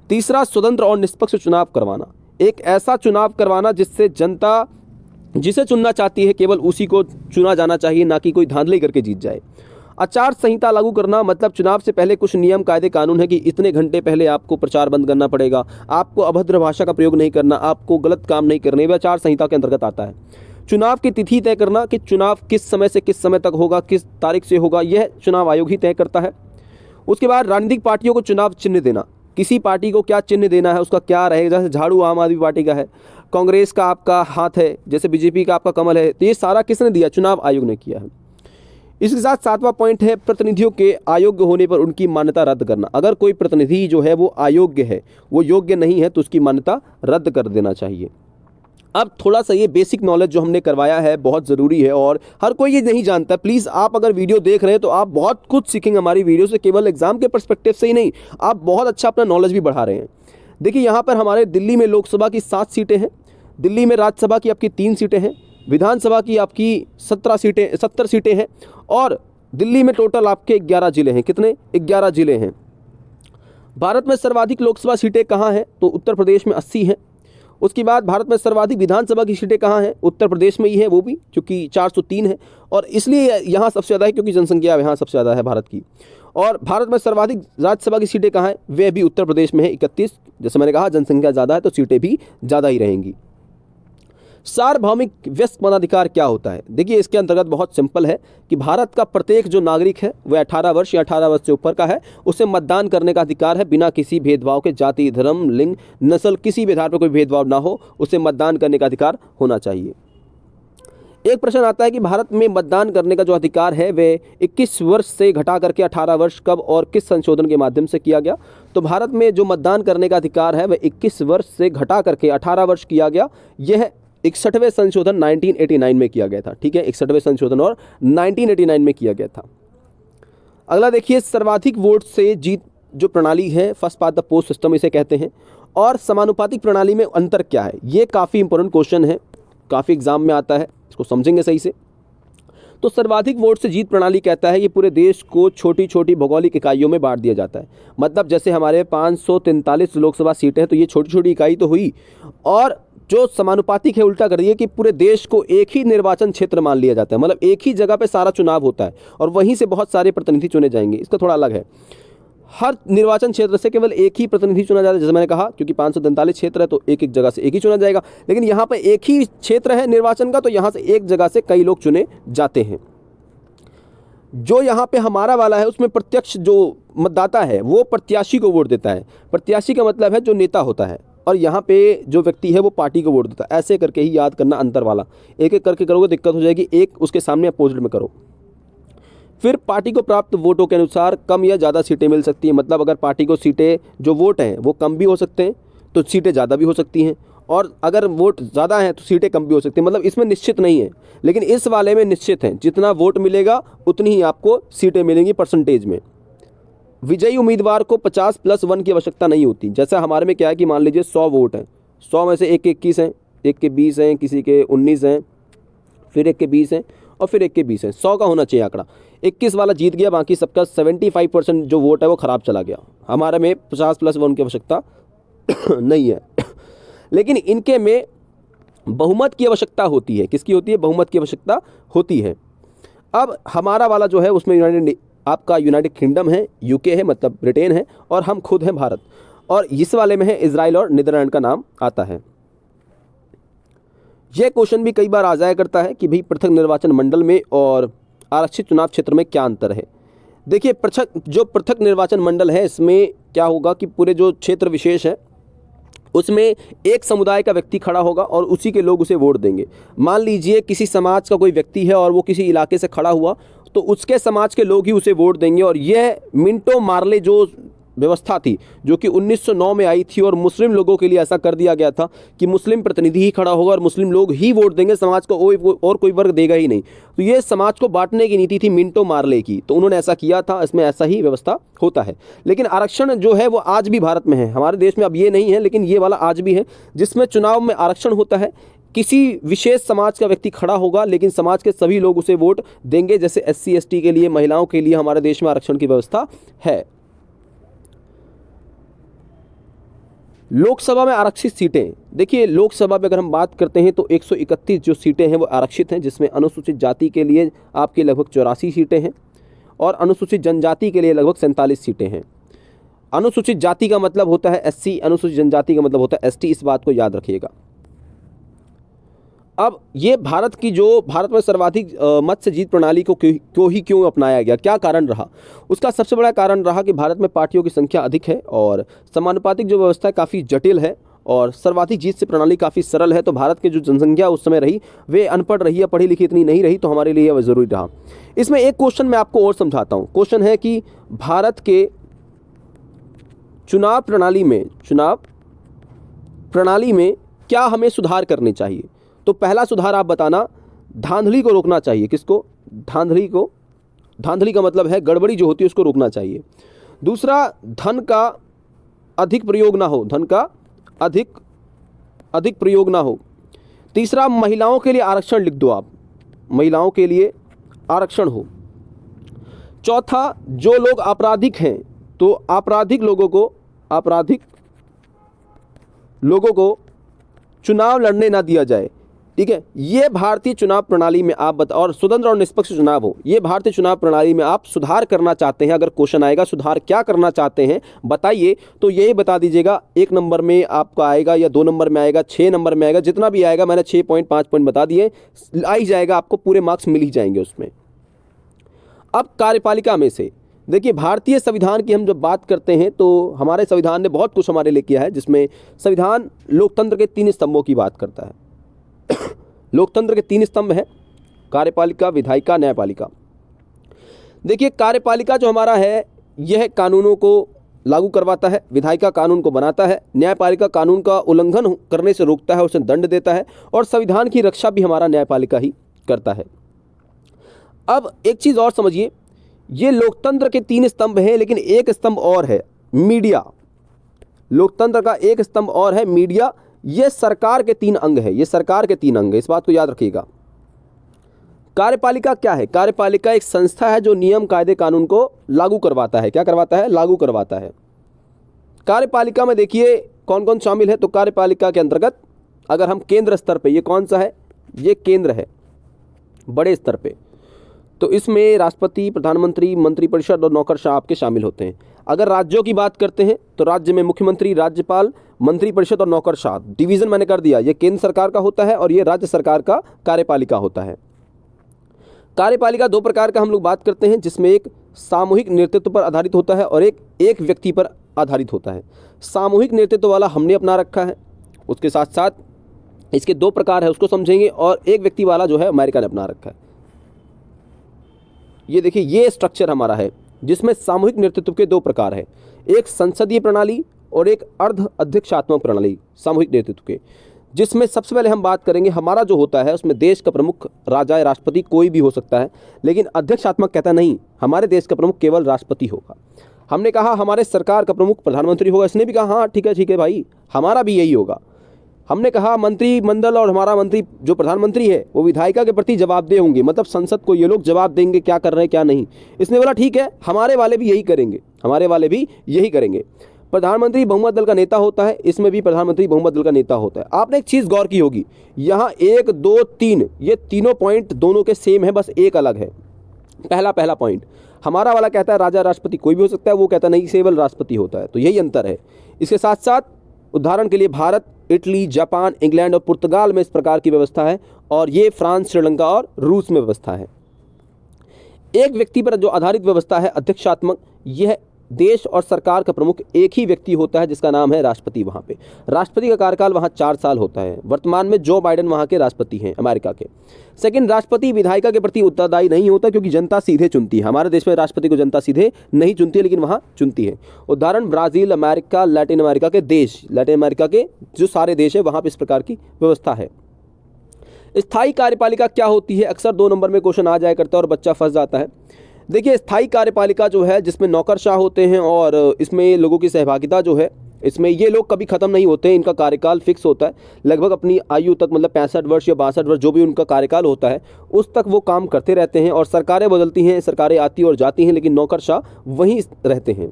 तीसरा, स्वतंत्र और निष्पक्ष चुनाव करवाना, एक ऐसा चुनाव करवाना जिससे जनता जिसे चुनना चाहती है केवल उसी को चुना जाना चाहिए, ना कि कोई धांधली करके जीत जाए। आचार संहिता लागू करना, मतलब चुनाव से पहले कुछ नियम कायदे कानून है कि इतने घंटे पहले आपको प्रचार बंद करना पड़ेगा, आपको अभद्र भाषा का प्रयोग नहीं करना, आपको गलत काम नहीं करने, वह आचार संहिता के अंतर्गत आता है। चुनाव की तिथि तय करना कि चुनाव किस समय से किस समय तक होगा, किस तारीख से होगा, यह चुनाव आयोग ही तय करता है। उसके बाद राजनीतिक पार्टियों को चुनाव चिन्ह देना, किसी पार्टी को क्या चिन्ह देना है, उसका क्या रहेगा। जैसे झाड़ू आम आदमी पार्टी का है, कांग्रेस का आपका हाथ है, जैसे बीजेपी का आपका कमल है, तो ये सारा किसने दिया, चुनाव आयोग ने किया है। इसके साथ 7वां पॉइंट है प्रतिनिधियों के अयोग्य होने पर उनकी मान्यता रद्द करना। अगर कोई प्रतिनिधि जो है वो अयोग्य है, वो योग्य नहीं है, तो उसकी मान्यता रद्द कर देना चाहिए। अब थोड़ा सा ये बेसिक नॉलेज जो हमने करवाया है बहुत ज़रूरी है और हर कोई ये नहीं जानता। प्लीज़ आप अगर वीडियो देख रहे हैं तो आप बहुत कुछ सीखेंगे हमारी वीडियो से, केवल एग्जाम के पर्सपेक्टिव से ही नहीं, आप बहुत अच्छा अपना नॉलेज भी बढ़ा रहे हैं। देखिए, यहाँ पर हमारे दिल्ली में लोकसभा की 7 सीटें हैं, दिल्ली में राज्यसभा की आपकी 3 सीटें हैं, विधानसभा की आपकी 70 सीटें हैं और दिल्ली में टोटल आपके 11 जिले हैं। कितने, 11 जिले हैं। भारत में सर्वाधिक लोकसभा सीटें कहाँ हैं, तो उत्तर प्रदेश में 80 हैं। उसके बाद भारत में सर्वाधिक विधानसभा की सीटें कहाँ हैं, उत्तर प्रदेश में ही है, वो भी क्योंकि 403 है और इसलिए यहाँ सबसे ज़्यादा है क्योंकि जनसंख्या यहाँ सबसे ज़्यादा है भारत की। और भारत में सर्वाधिक राज्यसभा की सीटें कहाँ हैं, वे भी उत्तर प्रदेश में है 31। जैसे मैंने कहा जनसंख्या ज़्यादा है तो सीटें भी ज़्यादा ही रहेंगी। सार्वभौमिक व्यस्क मताधिकार क्या होता है, देखिए इसके अंतर्गत बहुत सिंपल है कि भारत का प्रत्येक जो नागरिक है वह 18 वर्ष या 18 वर्ष से ऊपर का है, उसे मतदान करने का अधिकार है बिना किसी भेदभाव के। जाति, धर्म, लिंग, नस्ल, किसी भी आधार पर कोई भेदभाव ना हो, उसे मतदान करने का अधिकार होना चाहिए। एक प्रश्न आता है कि भारत में मतदान करने का जो अधिकार है वह 21 वर्ष से घटा करके 18 वर्ष कब और किस संशोधन के माध्यम से किया गया, तो भारत में जो मतदान करने का अधिकार है वह 21 वर्ष से घटा करके 18 वर्ष किया गया। यह 61वें संशोधन 1989 में किया गया था। ठीक है, 61वें संशोधन और 1989 में किया गया था। अगला देखिए, सर्वाधिक वोट से जीत जो प्रणाली है, first past the post system इसे कहते हैं, और समानुपातिक प्रणाली में अंतर क्या है, ये काफ़ी इंपॉर्टेंट क्वेश्चन है, काफ़ी एग्जाम में आता है, इसको समझेंगे सही से। तो सर्वाधिक वोट से जीत प्रणाली कहता है ये पूरे देश को छोटी छोटी भौगोलिक इकाइयों में बांट दिया जाता है। मतलब जैसे हमारे 543 लोकसभा सीटें हैं, तो ये छोटी छोटी इकाई तो हुई, और जो समानुपातिक है उल्टा कर दिए कि पूरे देश को एक ही निर्वाचन क्षेत्र मान लिया जाता है। मतलब एक ही जगह पे सारा चुनाव होता है और वहीं से बहुत सारे प्रतिनिधि चुने जाएंगे। इसका थोड़ा अलग है, हर निर्वाचन क्षेत्र से केवल एक ही प्रतिनिधि चुना जाता है, जैसे मैंने कहा, क्योंकि 543 क्षेत्र है तो एक एक जगह से एक ही चुना जाएगा। लेकिन यहाँ पे एक ही क्षेत्र है निर्वाचन का, तो यहाँ से एक जगह से कई लोग चुने जाते हैं। जो यहाँ पे हमारा वाला है उसमें प्रत्यक्ष जो मतदाता है वो प्रत्याशी को वोट देता है। प्रत्याशी का मतलब है जो नेता होता है, और यहाँ पे जो व्यक्ति है वो पार्टी को वोट देता है। ऐसे करके ही याद करना अंतर वाला, एक एक करके करोगे दिक्कत हो जाएगी, एक उसके सामने अपोजिट में करो। फिर पार्टी को प्राप्त वोटों के अनुसार कम या ज़्यादा सीटें मिल सकती हैं। मतलब अगर पार्टी को सीटें जो वोट हैं वो कम भी हो सकते हैं तो सीटें ज़्यादा भी हो सकती हैं, और अगर वोट ज़्यादा हैं तो सीटें कम भी हो सकती हैं। मतलब इसमें निश्चित नहीं है, लेकिन इस वाले में निश्चित है, जितना वोट मिलेगा उतनी ही आपको सीटें मिलेंगी परसेंटेज में। विजयी उम्मीदवार को 50+1 की आवश्यकता नहीं होती। जैसा हमारे में क्या है कि मान लीजिए 100 वोट हैं, 100 में से एक के 21 हैं, एक के 20 हैं, किसी के 19 हैं, फिर एक के 20 हैं और फिर एक के 20 हैं। 100 का होना चाहिए आंकड़ा। 21 वाला जीत गया, बाकी सबका 75% जो वोट है वो ख़राब चला गया। हमारे में 50+1 की आवश्यकता नहीं है। लेकिन इनके में बहुमत की आवश्यकता होती है। किसकी होती है? बहुमत की आवश्यकता होती है। अब हमारा वाला जो है उसमें आपका यूनाइटेड किंगडम है, यूके है, मतलब ब्रिटेन है, और हम खुद हैं भारत, और इस वाले में है इजराइल और नीदरलैंड का नाम आता है। यह क्वेश्चन भी कई बार आ जाया करता है कि भाई पृथक निर्वाचन मंडल में और आरक्षित चुनाव क्षेत्र में क्या अंतर है। देखिए, पृथक निर्वाचन मंडल है, इसमें क्या होगा कि पूरे जो क्षेत्र विशेष है उसमें एक समुदाय का व्यक्ति खड़ा होगा और उसी के लोग उसे वोट देंगे। मान लीजिए किसी समाज का कोई व्यक्ति है और वो किसी इलाके से खड़ा हुआ, तो उसके समाज के लोग ही उसे वोट देंगे। और यह मिंटो मार्ले जो व्यवस्था थी जो कि 1909 में आई थी, और मुस्लिम लोगों के लिए ऐसा कर दिया गया था कि मुस्लिम प्रतिनिधि ही खड़ा होगा और मुस्लिम लोग ही वोट देंगे, समाज को और कोई वर्ग देगा ही नहीं। तो ये समाज को बांटने की नीति थी मिंटो मार्ले की, तो उन्होंने ऐसा किया था। इसमें ऐसा ही व्यवस्था होता है। लेकिन आरक्षण जो है वो आज भी भारत में है, हमारे देश में अब ये नहीं है, लेकिन ये वाला आज भी है, जिसमें चुनाव में आरक्षण होता है। किसी विशेष समाज का व्यक्ति खड़ा होगा लेकिन समाज के सभी लोग उसे वोट देंगे। जैसे SC ST के लिए, महिलाओं के लिए हमारे देश में आरक्षण की व्यवस्था है। लोकसभा में आरक्षित सीटें, देखिए लोकसभा में अगर हम बात करते हैं तो 131 जो सीटें हैं वो आरक्षित हैं, जिसमें अनुसूचित जाति के लिए आपके लगभग 84 सीटें हैं और अनुसूचित जनजाति के लिए लगभग 47 सीटें हैं। अनुसूचित जाति का मतलब होता है SC, अनुसूचित जनजाति का मतलब होता है ST, इस बात को याद रखिएगा। अब ये भारत में सर्वाधिक मत से जीत प्रणाली को क्यों अपनाया गया, क्या कारण रहा? उसका सबसे बड़ा कारण रहा कि भारत में पार्टियों की संख्या अधिक है और समानुपातिक जो व्यवस्था है काफ़ी जटिल है, और सर्वाधिक जीत से प्रणाली काफ़ी सरल है। तो भारत की जो जनसंख्या उस समय रही वे अनपढ़ रही है, पढ़ी लिखी इतनी नहीं रही, तो हमारे लिए वह ज़रूरी रहा। इसमें एक क्वेश्चन मैं आपको और समझाता हूँ। क्वेश्चन है कि भारत के चुनाव प्रणाली में क्या हमें सुधार करने चाहिए? तो पहला सुधार आप बताना, धांधली को रोकना चाहिए। किसको? धांधली को। धांधली का मतलब है गड़बड़ी जो होती है उसको रोकना चाहिए। दूसरा, धन का अधिक प्रयोग ना हो, धन का अधिक प्रयोग ना हो। तीसरा, महिलाओं के लिए आरक्षण लिख दो आप, महिलाओं के लिए आरक्षण हो। चौथा, जो लोग आपराधिक हैं तो आपराधिक लोगों को चुनाव लड़ने ना दिया जाए। ठीक है, ये भारतीय चुनाव प्रणाली में आप और स्वतंत्र और निष्पक्ष चुनाव हो, ये भारतीय चुनाव प्रणाली में आप सुधार करना चाहते हैं। अगर क्वेश्चन आएगा सुधार क्या करना चाहते हैं बताइए, तो यही बता दीजिएगा। 1 नंबर में आपका आएगा या 2 नंबर में आएगा, 6 नंबर में आएगा, जितना भी आएगा, मैंने 6 पॉइंट 5 पॉइंट बता दिए, आ ही जाएगा, आपको पूरे मार्क्स मिल ही जाएंगे उसमें। अब कार्यपालिका में से देखिए, भारतीय संविधान की हम जब बात करते हैं तो हमारे संविधान ने बहुत कुछ हमारे लिए किया है, जिसमें संविधान लोकतंत्र के 3 स्तंभों की बात करता है। लोकतंत्र के 3 स्तंभ हैं, कार्यपालिका, विधायिका, न्यायपालिका। देखिए, कार्यपालिका जो हमारा है यह कानूनों को लागू करवाता है, विधायिका कानून को बनाता है, न्यायपालिका कानून का उल्लंघन करने से रोकता है, उसे दंड देता है, और संविधान की रक्षा भी हमारा न्यायपालिका ही करता है। अब एक चीज़ और समझिए, ये लोकतंत्र के 3 स्तंभ हैं, लेकिन एक स्तंभ और है, मीडिया। लोकतंत्र का एक स्तंभ और है, मीडिया। ये सरकार के 3 अंग है, ये सरकार के 3 अंग है, इस बात को याद रखिएगा। कार्यपालिका क्या है? कार्यपालिका एक संस्था है जो नियम, कायदे, कानून को लागू करवाता है। क्या करवाता है? लागू करवाता है। कार्यपालिका में देखिए कौन कौन शामिल है। तो कार्यपालिका के अंतर्गत अगर हम केंद्र स्तर पे, ये कौन सा है? ये केंद्र है, बड़े स्तर पे। तो इसमें राष्ट्रपति, प्रधानमंत्री, मंत्रिपरिषद और नौकरशाह आपके शामिल होते हैं। अगर राज्यों की बात करते हैं तो राज्य में मुख्यमंत्री, राज्यपाल, मंत्रिपरिषद और नौकरशाह। डिवीज़न मैंने कर दिया, ये केंद्र सरकार का होता है और ये राज्य सरकार का कार्यपालिका होता है। कार्यपालिका 2 प्रकार का हम लोग बात करते हैं, जिसमें एक सामूहिक नेतृत्व पर आधारित होता है और एक व्यक्ति पर आधारित होता है। सामूहिक नेतृत्व वाला हमने अपना रखा है, उसके साथ साथ इसके 2 प्रकार है, उसको समझेंगे। और एक व्यक्ति वाला जो है अमेरिका ने अपना रखा है। ये देखिए, ये स्ट्रक्चर हमारा है जिसमें सामूहिक नेतृत्व के 2 प्रकार है, एक संसदीय प्रणाली और एक अर्ध अध्यक्षात्मक प्रणाली सामूहिक नेतृत्व के। जिसमें सबसे पहले हम बात करेंगे, हमारा जो होता है उसमें देश का प्रमुख राजा या राष्ट्रपति कोई भी हो सकता है, लेकिन अध्यक्षात्मक कहता नहीं, हमारे देश का प्रमुख केवल राष्ट्रपति होगा। हमने कहा हमारे सरकार का प्रमुख प्रधानमंत्री होगा, इसने भी कहा हाँ ठीक है भाई, हमारा भी यही होगा। हमने कहा मंत्रिमंडल और हमारा मंत्री जो प्रधानमंत्री है वो विधायिका के प्रति जवाबदेह होंगे, मतलब संसद को ये लोग जवाब देंगे क्या कर रहे हैं क्या नहीं। इसने बोला ठीक है, हमारे वाले भी यही करेंगे, हमारे वाले भी यही करेंगे। प्रधानमंत्री बहुमत दल का नेता होता है, इसमें भी प्रधानमंत्री बहुमत दल का नेता होता है। आपने एक चीज़ गौर की होगी, यहाँ 1, 2, 3 ये तीनों पॉइंट दोनों के सेम है, बस एक अलग है। पहला पॉइंट हमारा वाला कहता है राजा राष्ट्रपति कोई भी हो सकता है, वो कहता नहीं केवल राष्ट्रपति होता है, तो यही अंतर है। इसके साथ साथ उदाहरण के लिए भारत, इटली, जापान, इंग्लैंड और पुर्तगाल में इस प्रकार की व्यवस्था है, और ये फ्रांस, श्रीलंका और रूस में व्यवस्था है। एक व्यक्ति पर जो आधारित व्यवस्था है अध्यक्षात्मक, यह देश और सरकार का प्रमुख एक ही व्यक्ति होता है जिसका नाम है राष्ट्रपति। वहाँ पे राष्ट्रपति का कार्यकाल वहाँ 4 साल होता है। वर्तमान में जो बाइडेन वहाँ के राष्ट्रपति हैं अमेरिका के। सेकंड, राष्ट्रपति विधायिका के प्रति उत्तरदायी नहीं होता क्योंकि जनता सीधे चुनती है। हमारे देश में राष्ट्रपति को जनता सीधे नहीं चुनती है, लेकिन वहाँ चुनती है। उदाहरण ब्राज़ील, अमेरिका, लैटिन अमेरिका के देश, लैटिन अमेरिका के जो सारे देश है वहाँ पर इस प्रकार की व्यवस्था है। स्थायी कार्यपालिका क्या होती है? अक्सर 2 नंबर में क्वेश्चन आ जाया करता है और बच्चा फंस जाता है। देखिए, स्थायी कार्यपालिका जो है जिसमें नौकरशाह होते हैं और इसमें लोगों की सहभागिता जो है, इसमें ये लोग कभी ख़त्म नहीं होते हैं, इनका कार्यकाल फिक्स होता है लगभग अपनी आयु तक, मतलब 65 वर्ष या 62 वर्ष जो भी उनका कार्यकाल होता है उस तक वो काम करते रहते हैं। और सरकारें बदलती हैं, सरकारें आती और जाती हैं, लेकिन नौकरशाह वहीं रहते हैं।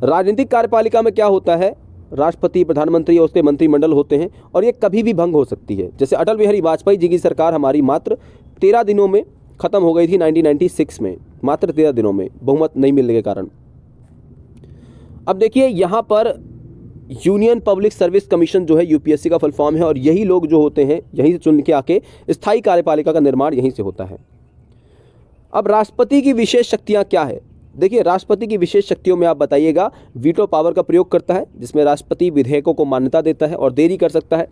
राजनीतिक कार्यपालिका में क्या होता है? राष्ट्रपति, प्रधानमंत्री और उसके मंत्रिमंडल होते हैं और ये कभी भी भंग हो सकती है। जैसे अटल बिहारी वाजपेयी जी की सरकार हमारी मात्र 13 दिनों में ख़त्म हो गई थी 1996 में, मात्र 13 दिनों में, बहुमत नहीं मिलने के कारण। अब देखिए यहाँ पर यूनियन पब्लिक सर्विस कमीशन जो है यूपीएससी का फुल फॉर्म है, और यही लोग जो होते हैं यहीं से चुन के आके स्थायी कार्यपालिका का निर्माण यहीं से होता है। अब राष्ट्रपति की विशेष शक्तियाँ क्या है? देखिए, राष्ट्रपति की विशेष शक्तियों में आप बताइएगा, वीटो पावर का प्रयोग करता है जिसमें राष्ट्रपति विधेयकों को मान्यता देता है और देरी कर सकता है।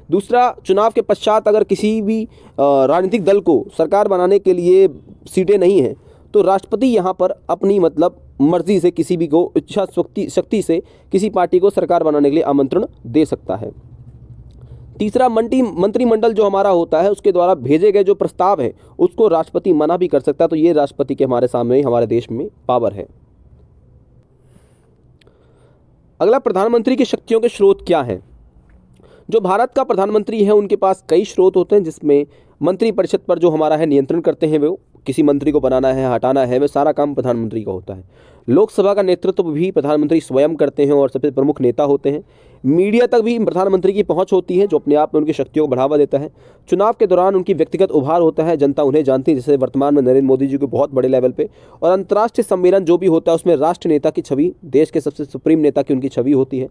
दूसरा, चुनाव के पश्चात अगर किसी भी राजनीतिक दल को सरकार बनाने के लिए सीटें नहीं हैं तो राष्ट्रपति यहाँ पर अपनी मतलब मर्जी से किसी भी को इच्छा शक्ति से किसी पार्टी को सरकार बनाने के लिए आमंत्रण दे सकता है। तीसरा, मंत्रिमंडल जो हमारा होता है उसके द्वारा भेजे गए जो प्रस्ताव है उसको राष्ट्रपति मना भी कर सकता है। तो ये राष्ट्रपति के हमारे सामने हमारे देश में पावर है। अगला, प्रधानमंत्री की शक्तियों के स्रोत क्या हैं? जो भारत का प्रधानमंत्री है उनके पास कई स्रोत होते हैं, जिसमें मंत्रिपरिषद पर जो हमारा है नियंत्रण करते हैं, वो किसी मंत्री को बनाना है, हटाना है, वह सारा काम प्रधानमंत्री का होता है। लोकसभा का नेतृत्व भी प्रधानमंत्री स्वयं करते हैं और सबसे प्रमुख नेता होते हैं। मीडिया तक भी प्रधानमंत्री की पहुंच होती है जो अपने आप में उनकी शक्तियों को बढ़ावा देता है। चुनाव के दौरान उनकी व्यक्तिगत उभार होता है, जनता उन्हें जानती है, जैसे वर्तमान में नरेंद्र मोदी जी को बहुत बड़े लेवल पे। और अंतर्राष्ट्रीय सम्मेलन जो भी होता है उसमें राष्ट्र नेता की छवि, देश के सबसे सुप्रीम नेता की उनकी छवि होती है।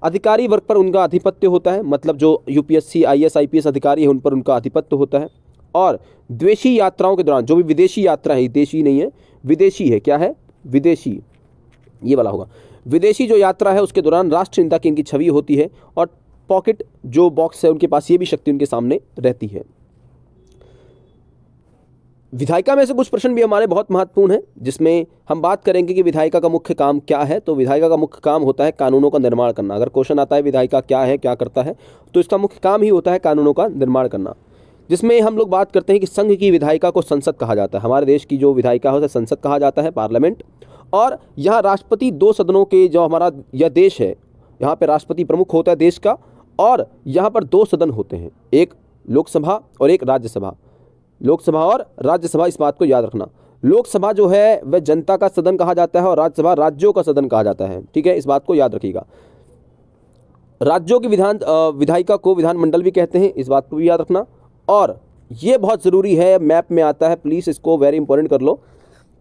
अधिकारी वर्ग पर उनका आधिपत्य होता है, मतलब जो यूपीएससी, आईएएस, आईपीएस अधिकारी है उन पर उनका आधिपत्य होता है। और द्वेषी यात्राओं के दौरान, जो भी विदेशी यात्रा है, देशी नहीं है, विदेशी है, क्या है? विदेशी, ये वाला होगा। विदेशी जो यात्रा है उसके दौरान राष्ट्र नेता की इनकी छवि होती है। और पॉकेट जो बॉक्स है उनके पास, ये भी शक्ति उनके सामने रहती है। विधायिका में से कुछ प्रश्न भी हमारे बहुत महत्वपूर्ण हैं, जिसमें हम बात करेंगे कि विधायिका का मुख्य काम क्या है। तो विधायिका का मुख्य काम होता है कानूनों का निर्माण करना। अगर क्वेश्चन आता है विधायिका क्या है, क्या करता है, तो इसका मुख्य काम ही होता है कानूनों का निर्माण करना। जिसमें हम लोग बात करते हैं कि संघ की विधायिका को संसद कहा जाता है। हमारे देश की जो विधायिका है उसे संसद कहा जाता है, पार्लियामेंट। और यहाँ राष्ट्रपति 2 सदनों के, जो हमारा यह देश है, यहाँ पे राष्ट्रपति प्रमुख होता है देश का, और यहाँ पर 2 सदन होते हैं, एक लोकसभा और एक राज्यसभा। लोकसभा और राज्यसभा, इस बात को याद रखना। लोकसभा जो है वह जनता का सदन कहा जाता है और राज्यसभा राज्यों का सदन कहा जाता है, ठीक है, इस बात को याद रखिएगा। राज्यों की विधायिका को विधानमंडल भी कहते हैं, इस बात को भी याद रखना। और ये बहुत ज़रूरी है, मैप में आता है, प्लीज़ इसको वेरी इंपॉर्टेंट कर लो,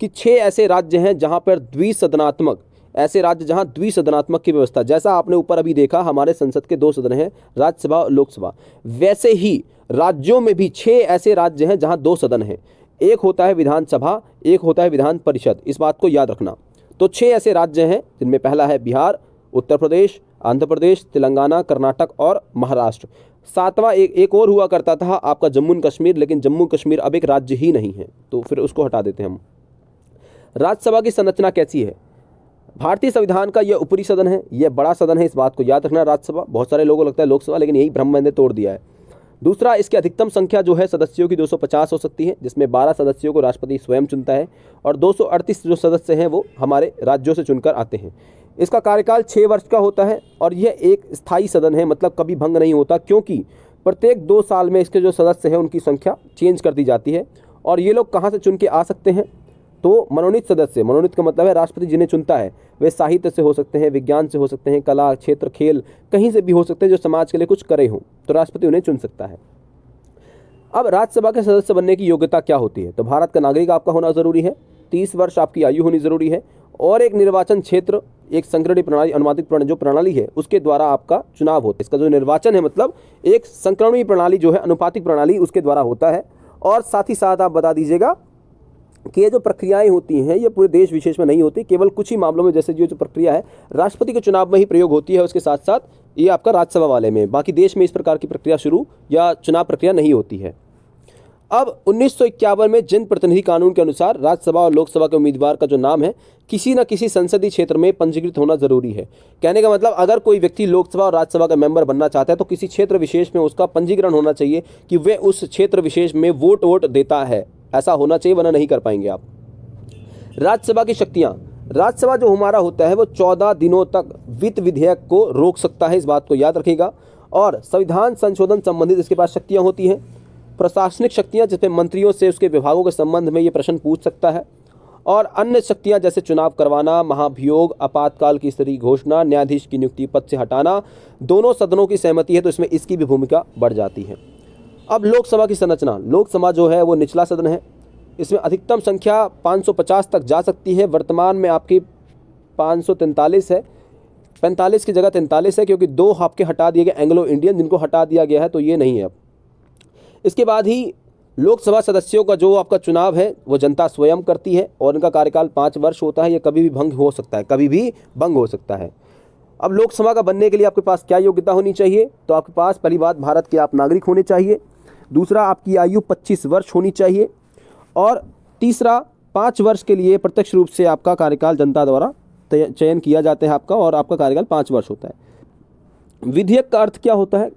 कि 6 ऐसे राज्य हैं जहाँ पर द्विसदनात्मक, ऐसे राज्य जहाँ द्विसदनात्मक की व्यवस्था, जैसा आपने ऊपर अभी देखा हमारे संसद के 2 सदन हैं, राज्यसभा और लोकसभा, वैसे ही राज्यों में भी 6 ऐसे राज्य हैं जहाँ 2 सदन हैं। एक होता है विधानसभा, एक होता है विधान परिषद, इस बात को याद रखना। तो 6 ऐसे राज्य हैं, जिनमें पहला है बिहार, उत्तर प्रदेश, आंध्र प्रदेश, तेलंगाना, कर्नाटक और महाराष्ट्र। 7वां एक और हुआ करता था आपका जम्मू एंड कश्मीर, लेकिन जम्मू कश्मीर अब एक राज्य ही नहीं है, तो फिर उसको हटा देते हैं हम। राज्यसभा की संरचना कैसी है? भारतीय संविधान का यह ऊपरी सदन है, यह बड़ा सदन है, इस बात को याद रखना। राज्यसभा, बहुत सारे लोगों को लगता है लोकसभा, लेकिन यही भ्रम मैंने तोड़ दिया है। दूसरा, इसकी अधिकतम संख्या जो है सदस्यों की 250 हो सकती है, जिसमें 12 सदस्यों को राष्ट्रपति स्वयं चुनता है और 238 जो सदस्य हैं वो हमारे राज्यों से चुनकर आते हैं। इसका कार्यकाल 6 वर्ष का होता है और यह एक स्थायी सदन है, मतलब कभी भंग नहीं होता, क्योंकि प्रत्येक 2 साल में इसके जो सदस्य हैं उनकी संख्या चेंज कर दी जाती है। और ये लोग कहाँ से चुन के आ सकते हैं? तो मनोनीत सदस्य, मनोनीत का मतलब है राष्ट्रपति जिन्हें चुनता है, वे साहित्य से हो सकते हैं, विज्ञान से हो सकते हैं, कला क्षेत्र, खेल, कहीं से भी हो सकते हैं, जो समाज के लिए कुछ करे हों, तो राष्ट्रपति उन्हें चुन सकता है। अब राज्यसभा के सदस्य बनने की योग्यता क्या होती है? तो भारत का नागरिक आपका होना ज़रूरी है, 30 वर्ष आपकी आयु होनी ज़रूरी है, और एक निर्वाचन क्षेत्र, एक संगठित प्रणाली, अनुमानित जो प्रणाली है उसके द्वारा आपका चुनाव होता है। इसका जो निर्वाचन है मतलब एक संक्रमणीय प्रणाली जो है, अनुपातिक प्रणाली, उसके द्वारा होता है। और साथ ही साथ आप बता दीजिएगा कि ये जो प्रक्रियाएं होती हैं ये पूरे देश विशेष में नहीं होती, केवल कुछ ही मामलों में, जैसे जो प्रक्रिया है राष्ट्रपति के चुनाव में ही प्रयोग होती है, उसके साथ साथ ये आपका राज्यसभा वाले में, बाकी देश में इस प्रकार की प्रक्रिया शुरू या चुनाव प्रक्रिया नहीं होती है। अब 1951 में जन प्रतिनिधि कानून के अनुसार राज्यसभा और लोकसभा के उम्मीदवार का जो नाम है किसी न किसी संसदीय क्षेत्र में पंजीकृत होना जरूरी है। कहने का मतलब अगर कोई व्यक्ति लोकसभा और राज्यसभा का मेंबर बनना चाहता है तो किसी क्षेत्र विशेष में उसका पंजीकरण होना चाहिए कि वह उस क्षेत्र विशेष में वोट देता है, ऐसा होना चाहिए, वरना नहीं कर पाएंगे आप। राज्यसभा की शक्तियां, राज्यसभा जो हमारा होता है वो 14 दिनों तक वित्त विधेयक को रोक सकता है, इस बात को याद रखिएगा। और संविधान संशोधन संबंधित इसके पास शक्तियां होती हैं। प्रशासनिक शक्तियां, जिसमें मंत्रियों से उसके विभागों के संबंध में ये प्रश्न पूछ सकता है। और अन्य शक्तियां जैसे चुनाव करवाना, महाभियोग, आपातकाल की स्थिति घोषणा, न्यायाधीश की नियुक्ति पद से हटाना, दोनों सदनों की सहमति है तो इसमें इसकी भी भूमिका बढ़ जाती है। अब लोकसभा की संरचना, लोकसभा जो है वो निचला सदन है, इसमें अधिकतम संख्या 550 तक जा सकती है। वर्तमान में आपकी 543 है, 45 की जगह 43 है, क्योंकि 2 आपके हटा दिए गए एंग्लो इंडियन, जिनको हटा दिया गया है, तो ये नहीं है अब। इसके बाद ही लोकसभा सदस्यों का जो आपका चुनाव है वो जनता स्वयं करती है और इनका कार्यकाल 5 वर्ष होता है। ये कभी भी भंग हो सकता है, कभी भी भंग हो सकता है। अब लोकसभा का बनने के लिए आपके पास क्या योग्यता होनी चाहिए? तो आपके पास पहली बात, भारत के आप नागरिक होने चाहिए। दूसरा, आपकी आयु 25 वर्ष होनी चाहिए। और तीसरा, 5 वर्ष के लिए प्रत्यक्ष रूप से आपका कार्यकाल जनता द्वारा चयन किया जाता है आपका, और आपका कार्यकाल 5 वर्ष होता है। विधेयक का अर्थ क्या होता है?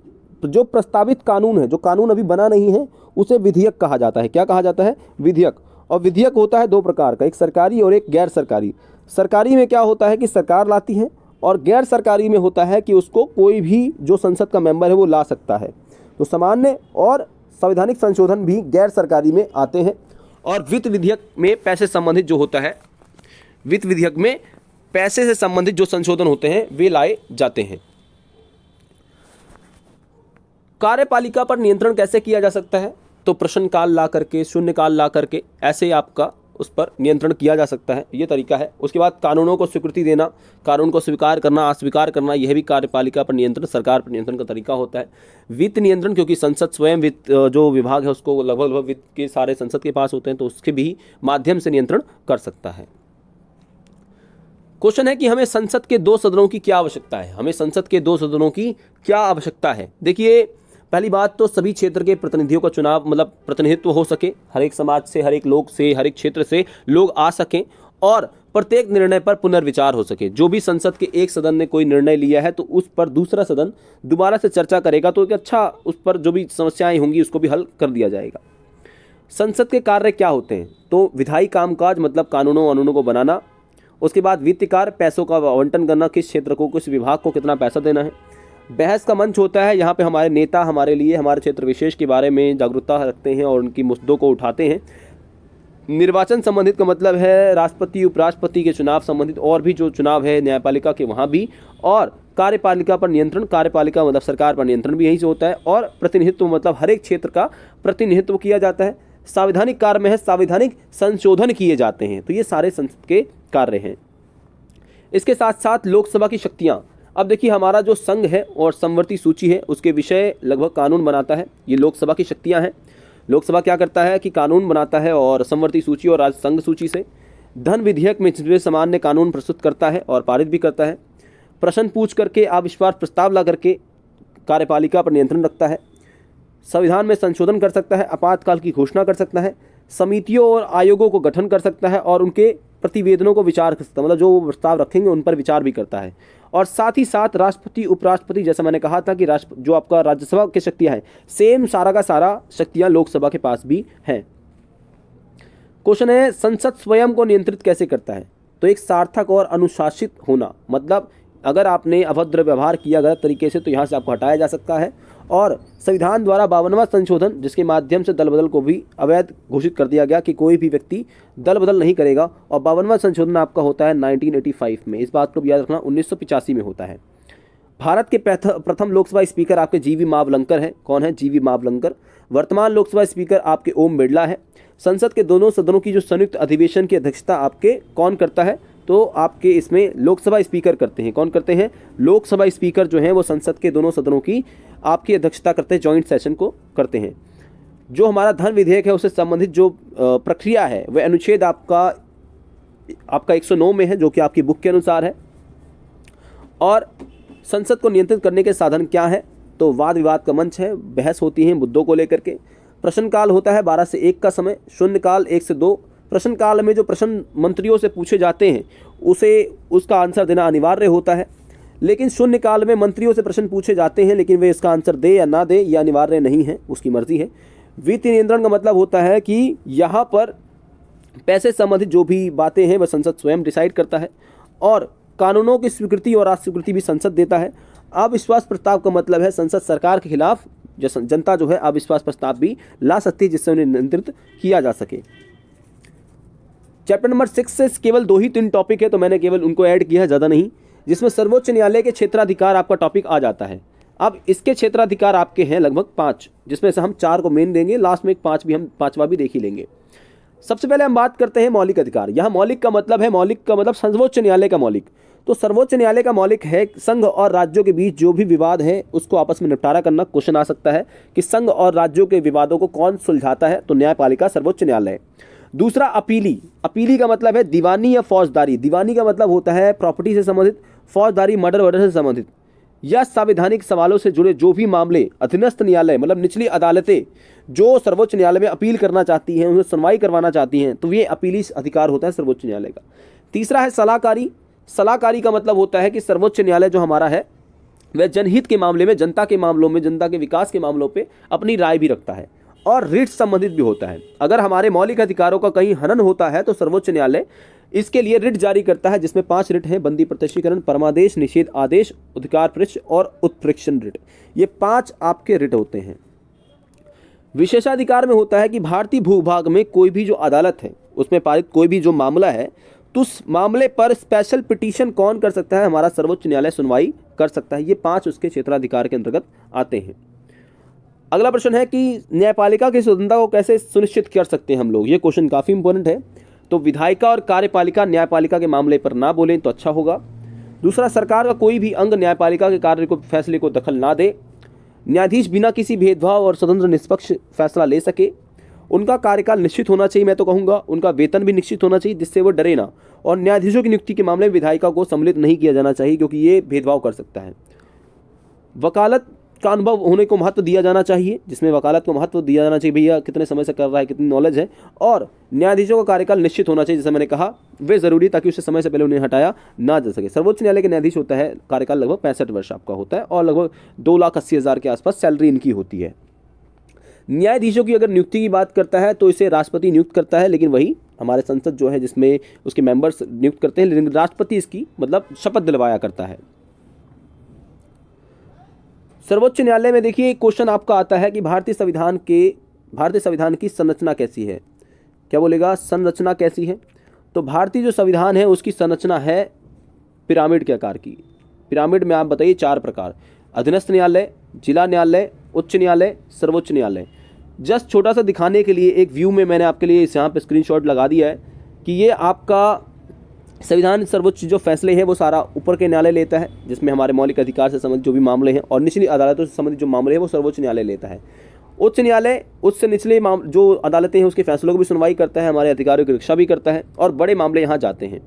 तो जो प्रस्तावित कानून है, जो कानून अभी बना नहीं है, उसे विधेयक कहा जाता है। क्या कहा जाता है? विधेयक। और विधेयक होता है 2 प्रकार का, एक सरकारी और एक गैर सरकारी। सरकारी में क्या होता है कि सरकार लाती है, और गैर सरकारी में होता है कि उसको कोई भी जो संसद का मेंबर है वो ला सकता है। तो सामान्य और संवैधानिक संशोधन भी गैर सरकारी में आते हैं। और वित्त विधेयक में पैसे संबंधित जो होता है, वित्त विधेयक में पैसे से संबंधित जो संशोधन होते हैं वे लाए जाते हैं। कार्यपालिका पर नियंत्रण कैसे किया जा सकता है? तो प्रश्नकाल ला करके, शून्यकाल ला करके, ऐसे आपका उस पर नियंत्रण किया जा सकता है, ये तरीका है। उसके बाद कानूनों को स्वीकृति देना, कानून को स्वीकार करना, अस्वीकार करना, यह भी कार्यपालिका पर नियंत्रण, सरकार पर नियंत्रण का तरीका होता है। वित्त नियंत्रण, क्योंकि संसद स्वयं वित्त जो विभाग है उसको लगभग वित्त के सारे संसद के पास होते हैं, तो उसके भी माध्यम से नियंत्रण कर सकता है। क्वेश्चन है कि हमें संसद के 2 सदनों की क्या आवश्यकता है? हमें संसद के 2 सदनों की क्या आवश्यकता है? देखिए, पहली बात तो सभी क्षेत्र के प्रतिनिधियों का चुनाव मतलब प्रतिनिधित्व हो सके, हर एक समाज से, हर एक लोग से, हर एक क्षेत्र से लोग आ सकें और प्रत्येक निर्णय पर पुनर्विचार हो सके। जो भी संसद के एक सदन ने कोई निर्णय लिया है तो उस पर दूसरा सदन दोबारा से चर्चा करेगा, तो एक अच्छा उस पर जो भी समस्याएं होंगी उसको भी हल कर दिया जाएगा। संसद के कार्य क्या होते हैं? तो विधायी कामकाज मतलब कानूनों कानूनों को बनाना, उसके बाद वित्त कार्य, पैसों का आवंटन करना, किस क्षेत्र को किस विभाग को कितना पैसा देना है। बहस का मंच होता है, यहाँ पे हमारे नेता हमारे लिए हमारे क्षेत्र विशेष के बारे में जागरूकता रखते हैं और उनकी मुद्दों को उठाते हैं। निर्वाचन संबंधित का मतलब है राष्ट्रपति उपराष्ट्रपति के चुनाव संबंधित और भी जो चुनाव है न्यायपालिका के वहाँ भी, और कार्यपालिका पर नियंत्रण, कार्यपालिका मतलब सरकार पर नियंत्रण भी यहीं से होता है, और प्रतिनिधित्व मतलब हर एक क्षेत्र का प्रतिनिधित्व किया जाता है। संवैधानिक कार्य में है संवैधानिक संशोधन किए जाते हैं, तो ये सारे संसद के कार्य हैं। इसके साथ साथ लोकसभा की शक्तियाँ, अब देखिए हमारा जो संघ है और समवर्ती सूची है उसके विषय लगभग कानून बनाता है, ये लोकसभा की शक्तियाँ हैं। लोकसभा क्या करता है कि कानून बनाता है और समवर्ती सूची और राज्य संघ सूची से धन विधेयक में सामान्य कानून प्रस्तुत करता है और पारित भी करता है। प्रश्न पूछ करके अविश्वास प्रस्ताव ला करके कार्यपालिका पर नियंत्रण रखता है। संविधान में संशोधन कर सकता है, आपातकाल की घोषणा कर सकता है, समितियों और आयोगों को गठन कर सकता है और उनके प्रतिवेदनों को विचार कर सकता है, मतलब जो वो प्रस्ताव रखेंगे उन पर विचार भी करता है। और साथ ही साथ राष्ट्रपति उपराष्ट्रपति, जैसा मैंने कहा था कि जो आपका राज्यसभा की शक्तियां हैं, सेम सारा का सारा शक्तियां लोकसभा के पास भी हैं। क्वेश्चन है संसद स्वयं को नियंत्रित कैसे करता है? तो एक सार्थक और अनुशासित होना, मतलब अगर आपने अभद्र व्यवहार किया गलत तरीके से तो यहाँ से आपको हटाया जा सकता है। और संविधान द्वारा 52वां संशोधन जिसके माध्यम से दल बदल को भी अवैध घोषित कर दिया गया कि कोई भी व्यक्ति दल बदल नहीं करेगा, और 52वां संशोधन आपका होता है 1985 में, इस बात को भी याद रखना, 1985 में होता है। भारत के प्रथम लोकसभा स्पीकर आपके जीवी मावलंकर हैं। कौन है? जीवी मावलंकर। वर्तमान लोकसभा स्पीकर आपके ओम बिरला है। संसद के दोनों सदनों की जो संयुक्त अधिवेशन की अध्यक्षता आपके कौन करता है? तो आपके इसमें लोकसभा स्पीकर करते हैं। कौन करते हैं? लोकसभा स्पीकर जो हैं वो संसद के दोनों सदनों की आपकी अध्यक्षता करते हैं, जॉइंट सेशन को करते हैं। जो हमारा धन विधेयक है उससे संबंधित जो प्रक्रिया है वह अनुच्छेद आपका 109 में है, जो कि आपकी बुक के अनुसार है। और संसद को नियंत्रित करने के साधन क्या है? तो वाद विवाद का मंच है, बहस होती है मुद्दों को लेकर के। प्रश्नकाल होता है 12 से 1 का समय, शून्यकाल 1 से 2। प्रश्नकाल में जो प्रश्न मंत्रियों से पूछे जाते हैं उसका आंसर देना अनिवार्य होता है, लेकिन शून्यकाल में मंत्रियों से प्रश्न पूछे जाते हैं लेकिन वे इसका आंसर दे या ना दे यह अनिवार्य नहीं है, उसकी मर्जी है। वित्त नियंत्रण का मतलब होता है कि यहाँ पर पैसे संबंधित जो भी बातें हैं वह संसद स्वयं डिसाइड करता है, और कानूनों की स्वीकृति और अस्वीकृति भी संसद देता है। अविश्वास प्रस्ताव का मतलब है संसद सरकार के खिलाफ जनता जो है अविश्वास प्रस्ताव भी ला सकती है जिससे उन्हें नियंत्रित किया जा सके। चैप्टर नंबर 6 से केवल 2 ही 3 टॉपिक है तो मैंने केवल उनको ऐड किया है, ज़्यादा नहीं, जिसमें सर्वोच्च न्यायालय के क्षेत्राधिकार आपका टॉपिक आ जाता है। अब इसके क्षेत्राधिकार आपके हैं लगभग 5, जिसमें से हम 4 को मेन देंगे, लास्ट में एक 5वां भी देख ही लेंगे। सबसे पहले हम बात करते हैं मौलिक अधिकार। यहाँ मौलिक का मतलब है, मौलिक का मतलब सर्वोच्च न्यायालय का मौलिक। तो सर्वोच्च न्यायालय का मौलिक है संघ और राज्यों के बीच जो भी विवाद है उसको आपस में निपटारा करना। क्वेश्चन आ सकता है कि संघ और राज्यों के विवादों को कौन सुलझाता है? तो न्यायपालिका, सर्वोच्च न्यायालय। दूसरा अपीली। अपीली का मतलब है दीवानी या फौजदारी। दीवानी का मतलब होता है प्रॉपर्टी से संबंधित, फौजदारी मर्डर वर्डर से संबंधित या संवैधानिक सवालों से जुड़े जो भी मामले अधीनस्थ न्यायालय मतलब निचली अदालतें जो सर्वोच्च न्यायालय में अपील करना चाहती हैं, उन्हें सुनवाई करवाना चाहती हैं, तो ये अपीली अधिकार होता है सर्वोच्च न्यायालय का। तीसरा है सलाहकारी। सलाहकारी का मतलब होता है कि सर्वोच्च न्यायालय जो हमारा है वह जनहित के मामले में, जनता के मामलों में, जनता के विकास के मामलों पे अपनी राय भी रखता है, और रिट संबंधित भी होता है। अगर हमारे मौलिक अधिकारों का कहीं हनन होता है तो सर्वोच्च न्यायालय इसके लिए रिट जारी करता है, जिसमें 5 रिट हैं: बंदी प्रत्यक्षीकरण, परमादेश, निषेध आदेश, अधिकार पृष्ठ और उत्प्रेक्षण रिट। ये 5 आपके रिट होते हैं। विशेषाधिकार में होता है कि भारतीय भूभाग में कोई भी जो अदालत है उसमें पारित कोई भी जो मामला है तो उस मामले पर स्पेशल पिटीशन कौन कर सकता है? हमारा सर्वोच्च न्यायालय सुनवाई कर सकता है। ये 5 उसके क्षेत्राधिकार के अंतर्गत आते हैं। अगला प्रश्न है कि न्यायपालिका की स्वतंत्रता को कैसे सुनिश्चित कर सकते हैं हम लोग? ये क्वेश्चन काफ़ी इंपॉर्टेंट है। तो विधायिका और कार्यपालिका न्यायपालिका के मामले पर ना बोलें तो अच्छा होगा। दूसरा, सरकार का कोई भी अंग न्यायपालिका के कार्य को फैसले को दखल ना दे। न्यायाधीश बिना किसी भेदभाव और स्वतंत्र निष्पक्ष फैसला ले सके। उनका कार्यकाल निश्चित होना चाहिए, मैं तो कहूँगा उनका वेतन भी निश्चित होना चाहिए जिससे वो डरे ना। और न्यायाधीशों की नियुक्ति के मामले में विधायिका को सम्मिलित नहीं किया जाना चाहिए क्योंकि ये भेदभाव कर सकता है। वकालत का अनुभव होने को महत्व दिया जाना चाहिए, जिसमें वकालत को महत्व दिया जाना चाहिए, भैया कितने समय से कर रहा है, कितनी नॉलेज है। और न्यायाधीशों का कार्यकाल निश्चित होना चाहिए, जैसे मैंने कहा वे जरूरी, ताकि उससे समय से पहले उन्हें हटाया ना जा सके। सर्वोच्च न्यायालय के न्यायाधीश होता है, कार्यकाल लगभग 65 वर्ष आपका होता है और लगभग 2,80,000 के आसपास सैलरी इनकी होती है। न्यायाधीशों की अगर नियुक्ति की बात करता है तो इसे राष्ट्रपति नियुक्त करता है, लेकिन वही हमारे संसद जो है जिसमें उसके मेंबर्स नियुक्त करते हैं, लेकिन राष्ट्रपति इसकी मतलब शपथ दिलवाया करता है। सर्वोच्च न्यायालय में देखिए एक क्वेश्चन आपका आता है कि भारतीय संविधान की संरचना कैसी है। क्या बोलेगा, संरचना कैसी है? तो भारतीय जो संविधान है उसकी संरचना है पिरामिड के आकार की। पिरामिड में आप बताइए 4 प्रकार: अधीनस्थ न्यायालय, जिला न्यायालय, उच्च न्यायालय, सर्वोच्च न्यायालय। जस्ट छोटा सा दिखाने के लिए एक व्यू में मैंने आपके लिए यहाँ पे स्क्रीनशॉट लगा दिया है कि ये आपका संविधान सर्वोच्च जो फैसले हैं वो सारा ऊपर के न्यायालय लेता है, जिसमें हमारे मौलिक अधिकार से संबंधित जो भी मामले हैं, और निचली अदालतों से संबंधित जो मामले हैं वो सर्वोच्च न्यायालय लेता है। उच्च न्यायालय उससे निचले जो अदालतें हैं उसके फैसलों की भी सुनवाई करता है, हमारे अधिकारों की रक्षा भी करता है, और बड़े मामले यहाँ जाते हैं।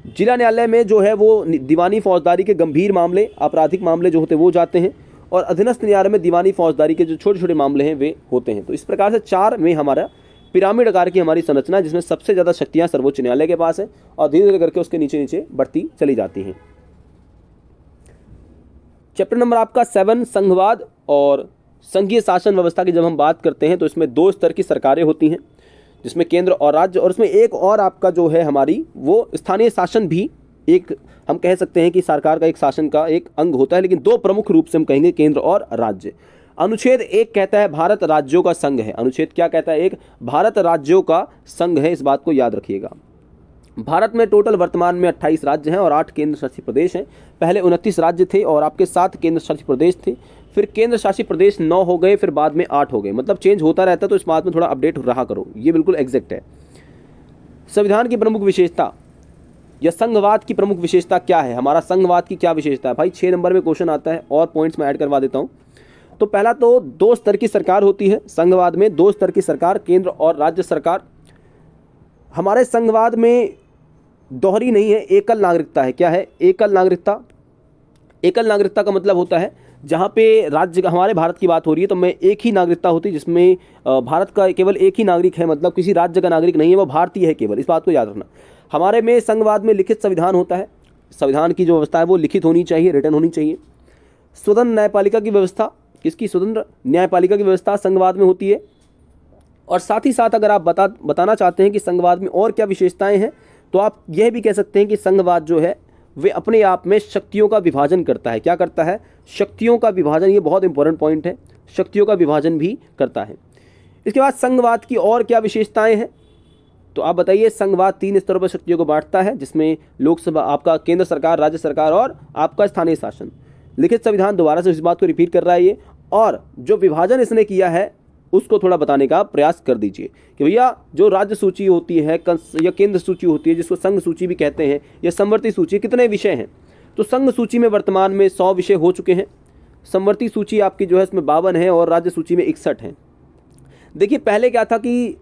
जिला न्यायालय में जो है वो दीवानी फौजदारी के गंभीर मामले, आपराधिक मामले जो होते हैं वो जाते हैं, और अधीनस्थ न्यायालय में दीवानी फौजदारी के जो छोटे छोटे मामले हैं वे होते हैं। तो इस प्रकार से 4 में हमारा पिरामिड आकार की हमारी संरचना है, जिसमें सबसे ज़्यादा शक्तियाँ सर्वोच्च न्यायालय के पास है और धीरे धीरे करके उसके नीचे नीचे बढ़ती चली जाती हैं। चैप्टर नंबर आपका 7 संघवाद और संघीय शासन व्यवस्था की जब हम बात करते हैं तो इसमें 2 स्तर की सरकारें होती हैं, जिसमें केंद्र और राज्य, और उसमें एक और आपका जो है हमारी वो स्थानीय शासन भी एक हम कह सकते हैं कि सरकार का एक शासन का एक अंग होता है, लेकिन 2 प्रमुख रूप से हम कहेंगे, केंद्र और राज्य। अनुच्छेद 1 कहता है भारत राज्यों का संघ है। अनुच्छेद क्या कहता है? 1 भारत राज्यों का संघ है, इस बात को याद रखिएगा। भारत में टोटल वर्तमान में 28 राज्य हैं और 8 केंद्र शासित प्रदेश हैं। पहले 29 राज्य थे और आपके 7 केंद्र शासित प्रदेश थे, फिर केंद्र शासित प्रदेश 9 हो गए, फिर बाद में 8 हो गए, मतलब चेंज होता रहता है, तो इस बात में थोड़ा अपडेट रहा करो, ये बिल्कुल एग्जैक्ट है। संविधान की प्रमुख विशेषता या संघवाद की प्रमुख विशेषता क्या है? हमारा संघवाद की क्या विशेषता है भाई? 6 नंबर में क्वेश्चन आता है और पॉइंट्स में ऐड करवा देता हूँ। तो पहला तो 2 स्तर की सरकार होती है संघवाद में, 2 स्तर की सरकार, केंद्र और राज्य सरकार। हमारे संघवाद में दोहरी नहीं है, एकल नागरिकता है। क्या है? एकल नागरिकता। एकल नागरिकता का मतलब होता है जहाँ पे राज्य, हमारे भारत की बात हो रही है तो में एक ही नागरिकता होती है, जिसमें भारत का केवल एक ही नागरिक है, मतलब किसी राज्य का नागरिक नहीं है, वो भारतीय है केवल, इस बात को याद रखना। हमारे में संघवाद में लिखित संविधान होता है, संविधान की जो व्यवस्था है वो लिखित होनी चाहिए, रिटर्न होनी चाहिए। स्वतंत्र न्यायपालिका की व्यवस्था, किसकी? स्वतंत्र न्यायपालिका की व्यवस्था संघवाद में होती है। और साथ ही साथ अगर आप बताना चाहते हैं कि संघवाद में और क्या विशेषताएं हैं, तो आप यह भी कह सकते हैं कि संघवाद जो है वे अपने आप में शक्तियों का विभाजन करता है। क्या करता है? शक्तियों का विभाजन, ये बहुत इंपॉर्टेंट पॉइंट है, शक्तियों का विभाजन भी करता है। इसके बाद संघवाद की और क्या विशेषताएं हैं, तो आप बताइए। संघवाद 3 स्तरों पर शक्तियों को बांटता है, जिसमें लोकसभा, आपका केंद्र सरकार, राज्य सरकार और आपका स्थानीय शासन। लिखित संविधान, दोबारा से इस बात को रिपीट कर रहा है ये, और जो विभाजन इसने किया है उसको थोड़ा बताने का प्रयास कर दीजिए कि भैया जो राज्य सूची होती है या केंद्र सूची होती है, जिसको संघ सूची भी कहते हैं, या समवर्ती सूची, कितने विषय हैं? तो संघ सूची में वर्तमान में 100 विषय हो चुके हैं। समवर्ती सूची आपकी जो है इसमें 52 है और राज्य सूची में 61 हैं। देखिए पहले क्या था कि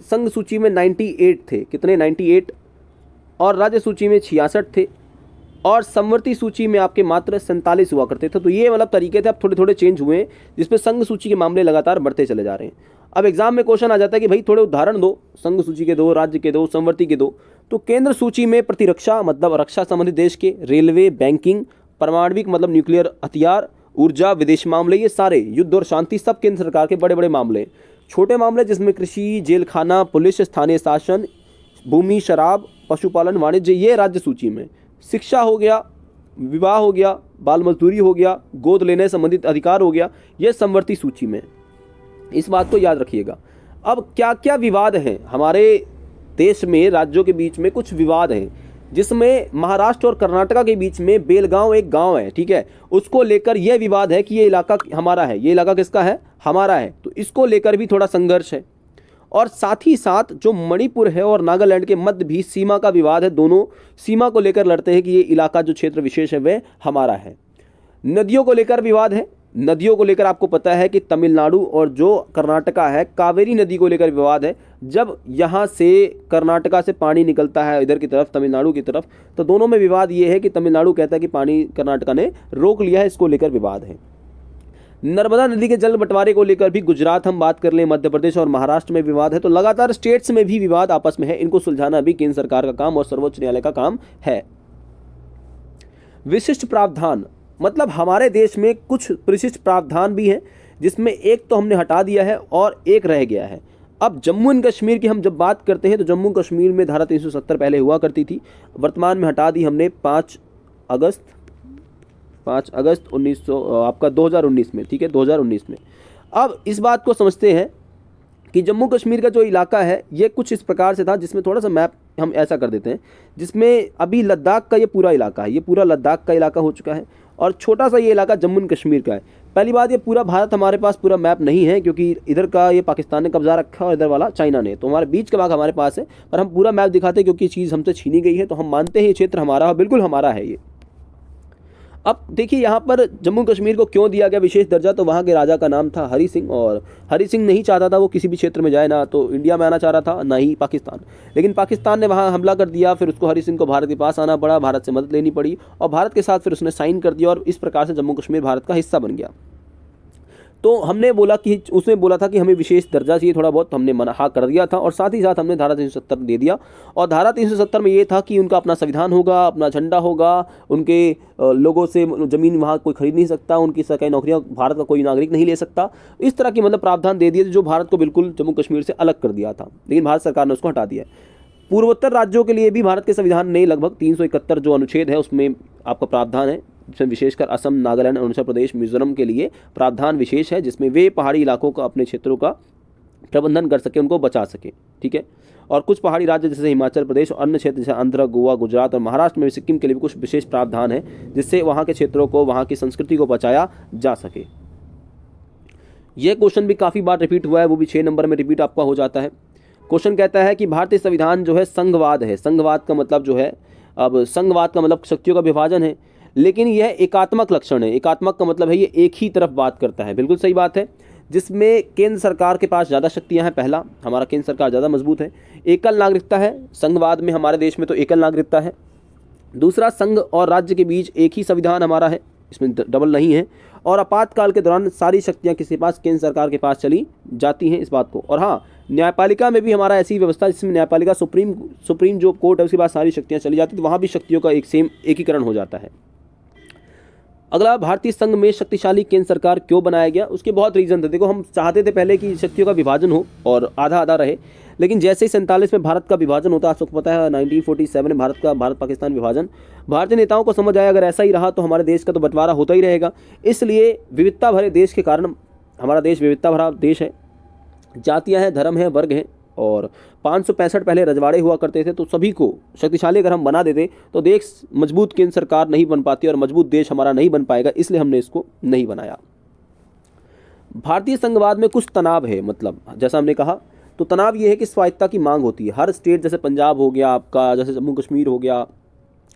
संघ सूची में 98 थे, कितने? 98, और राज्य सूची में 66 थे, और समवर्ती सूची में आपके मात्र 47 हुआ करते थे। तो ये मतलब तरीके थे, अब थोड़े थोड़े चेंज हुए हैं, जिसमें संघ सूची के मामले लगातार बढ़ते चले जा रहे हैं। अब एग्जाम में क्वेश्चन आ जाता है कि भाई थोड़े उदाहरण दो, संघ सूची के दो, राज्य के दो, समवर्ती के दो। तो केंद्र सूची में प्रतिरक्षा मतलब रक्षा संबंधित देश के, रेलवे, बैंकिंग, परमाणविक मतलब न्यूक्लियर हथियार, ऊर्जा, विदेश मामले, ये सारे युद्ध और शांति सब केंद्र सरकार के बड़े बड़े मामले। छोटे मामले जिसमें कृषि, जेल खाना, पुलिस, स्थानीय शासन, भूमि, शराब, पशुपालन, वाणिज्य, ये राज्य सूची में। शिक्षा हो गया, विवाह हो गया, बाल मजदूरी हो गया, गोद लेने संबंधित अधिकार हो गया, ये समवर्ती सूची में। इस बात को याद रखिएगा। अब क्या क्या विवाद हैं हमारे देश में? राज्यों के बीच में कुछ विवाद हैं, जिसमें महाराष्ट्र और कर्नाटका के बीच में बेलगांव एक गांव है, ठीक है, उसको लेकर यह विवाद है कि ये इलाका हमारा है, ये इलाका किसका है? हमारा है। तो इसको लेकर भी थोड़ा संघर्ष है। और साथ ही साथ जो मणिपुर है और नागालैंड के मध्य भी सीमा का विवाद है, दोनों सीमा को लेकर लड़ते हैं कि ये इलाका जो क्षेत्र विशेष है वह हमारा है। नदियों को लेकर विवाद है। नदियों को लेकर आपको पता है कि तमिलनाडु और जो कर्नाटका है, कावेरी नदी को लेकर विवाद है। जब यहाँ से कर्नाटका से पानी निकलता है इधर की तरफ, तमिलनाडु की तरफ, तो दोनों में विवाद ये है कि तमिलनाडु कहता है कि पानी कर्नाटका ने रोक लिया है, इसको लेकर विवाद है। नर्मदा नदी के जल बंटवारे को लेकर भी गुजरात हम बात कर लें, मध्य प्रदेश और महाराष्ट्र में विवाद है, तो लगातार स्टेट्स में भी विवाद आपस में है, इनको सुलझाना भी केंद्र सरकार का काम और सर्वोच्च न्यायालय का काम है। विशिष्ट प्रावधान मतलब हमारे देश में कुछ विशिष्ट प्रावधान भी हैं, जिसमें एक तो हमने हटा दिया है और एक रह गया है। अब जम्मू एंड कश्मीर की हम जब बात करते हैं तो जम्मू कश्मीर में धारा 370 पहले हुआ करती थी, वर्तमान में हटा दी हमने 5 अगस्त 2019 में, ठीक है, 2019 में। अब इस बात को समझते हैं कि जम्मू कश्मीर का जो इलाका है ये कुछ इस प्रकार से था, जिसमें थोड़ा सा मैप हम ऐसा कर देते हैं, जिसमें अभी लद्दाख का ये पूरा इलाका है, ये पूरा लद्दाख का इलाका हो चुका है और छोटा सा ये इलाका जम्मू एंड कश्मीर का है। पहली बात, ये पूरा भारत हमारे पास पूरा मैप नहीं है, क्योंकि इधर का ये पाकिस्तान ने कब्जा रखा है और इधर वाला चाइना ने, तो हमारे बीच का भाग हमारे पास है, पर हम पूरा मैप दिखाते हैं क्योंकि चीज़ हमसे छीनी गई है, तो हम मानते हैं ये क्षेत्र हमारा, बिल्कुल हमारा है ये। अब देखिए यहाँ पर जम्मू कश्मीर को क्यों दिया गया विशेष दर्जा, तो वहाँ के राजा का नाम था हरि सिंह, और हरि सिंह नहीं चाहता था वो किसी भी क्षेत्र में जाए, ना तो इंडिया में आना चाह रहा था ना ही पाकिस्तान, लेकिन पाकिस्तान ने वहाँ हमला कर दिया, फिर उसको हरि सिंह को भारत के पास आना पड़ा, भारत से मदद लेनी पड़ी और भारत के साथ फिर उसने साइन कर दिया और इस प्रकार से जम्मू कश्मीर भारत का हिस्सा बन गया। तो हमने बोला कि उसने बोला था कि हमें विशेष दर्जा चाहिए थोड़ा बहुत, तो हमने मना हाँ कर दिया था और साथ ही साथ हमने धारा 370 दे दिया। और धारा 370 में ये था कि उनका अपना संविधान होगा, अपना झंडा होगा, उनके लोगों से ज़मीन वहाँ कोई खरीद नहीं सकता, उनकी सरकारी नौकरियाँ भारत का कोई नागरिक नहीं ले सकता, इस तरह की मतलब प्रावधान दे दिए जो भारत को बिल्कुल जम्मू कश्मीर से अलग कर दिया था, लेकिन भारत सरकार ने उसको हटा दिया। पूर्वोत्तर राज्यों के लिए भी भारत के संविधान ने लगभग 371 जो अनुच्छेद है उसमें आपका प्रावधान है, जिसमें विशेषकर असम, नागालैंड, अरुणाचल प्रदेश, मिजोरम के लिए प्रावधान विशेष है, जिसमें वे पहाड़ी इलाकों का अपने क्षेत्रों का प्रबंधन कर सके, उनको बचा सके, ठीक है। और कुछ पहाड़ी राज्य जैसे हिमाचल प्रदेश और अन्य क्षेत्र जैसे आंध्र, गोवा, गुजरात और महाराष्ट्र में सिक्किम के लिए भी कुछ विशेष प्रावधान है, जिससे वहाँ के क्षेत्रों को, वहाँ की संस्कृति को बचाया जा सके। यह क्वेश्चन भी काफ़ी बार रिपीट हुआ है, वो भी 6 नंबर में रिपीट आपका हो जाता है। क्वेश्चन कहता है कि भारतीय संविधान जो है संघवाद है। संघवाद का मतलब जो है, अब संघवाद का मतलब शक्तियों का विभाजन है, लेकिन यह एकात्मक लक्षण है। एकात्मक का मतलब है ये एक ही तरफ बात करता है, बिल्कुल सही बात है, जिसमें केंद्र सरकार के पास ज़्यादा शक्तियां हैं। पहला, हमारा केंद्र सरकार ज़्यादा मजबूत है। एकल नागरिकता है संघवाद में, हमारे देश में तो एकल नागरिकता है। दूसरा, संघ और राज्य के बीच एक ही संविधान हमारा है, इसमें डबल नहीं है। और आपातकाल के दौरान सारी शक्तियाँ किसी पास, केंद्र सरकार के पास चली जाती हैं, इस बात को। और हाँ, न्यायपालिका में भी हमारा ऐसी व्यवस्था, जिसमें न्यायपालिका सुप्रीम जो कोर्ट है उसके पास सारी शक्तियाँ चली जाती, तो वहाँ भी शक्तियों का एकीकरण हो जाता है। अगला, भारतीय संघ में शक्तिशाली केंद्र सरकार क्यों बनाया गया, उसके बहुत रीजन थे। देखो, हम चाहते थे पहले कि शक्तियों का विभाजन हो और आधा आधा रहे, लेकिन जैसे ही 47 में भारत का विभाजन होता है, आप सबको पता है 1947 में भारत पाकिस्तान विभाजन, भारतीय नेताओं को समझ आया अगर ऐसा ही रहा तो हमारे देश का तो बंटवारा होता ही रहेगा। इसलिए विविधता भरे देश के कारण, हमारा देश विविधता भरा देश है, जातियाँ हैं, धर्म है, वर्ग हैं, और 565 पहले रजवाड़े हुआ करते थे, तो सभी को शक्तिशाली अगर हम बना देते तो देश मजबूत केंद्र सरकार नहीं बन पाती और मजबूत देश हमारा नहीं बन पाएगा, इसलिए हमने इसको नहीं बनाया। भारतीय संघवाद में कुछ तनाव है, मतलब जैसा हमने कहा, तो तनाव ये है कि स्वायत्ता की मांग होती है। हर स्टेट, जैसे पंजाब हो गया आपका, जैसे जम्मू कश्मीर हो गया,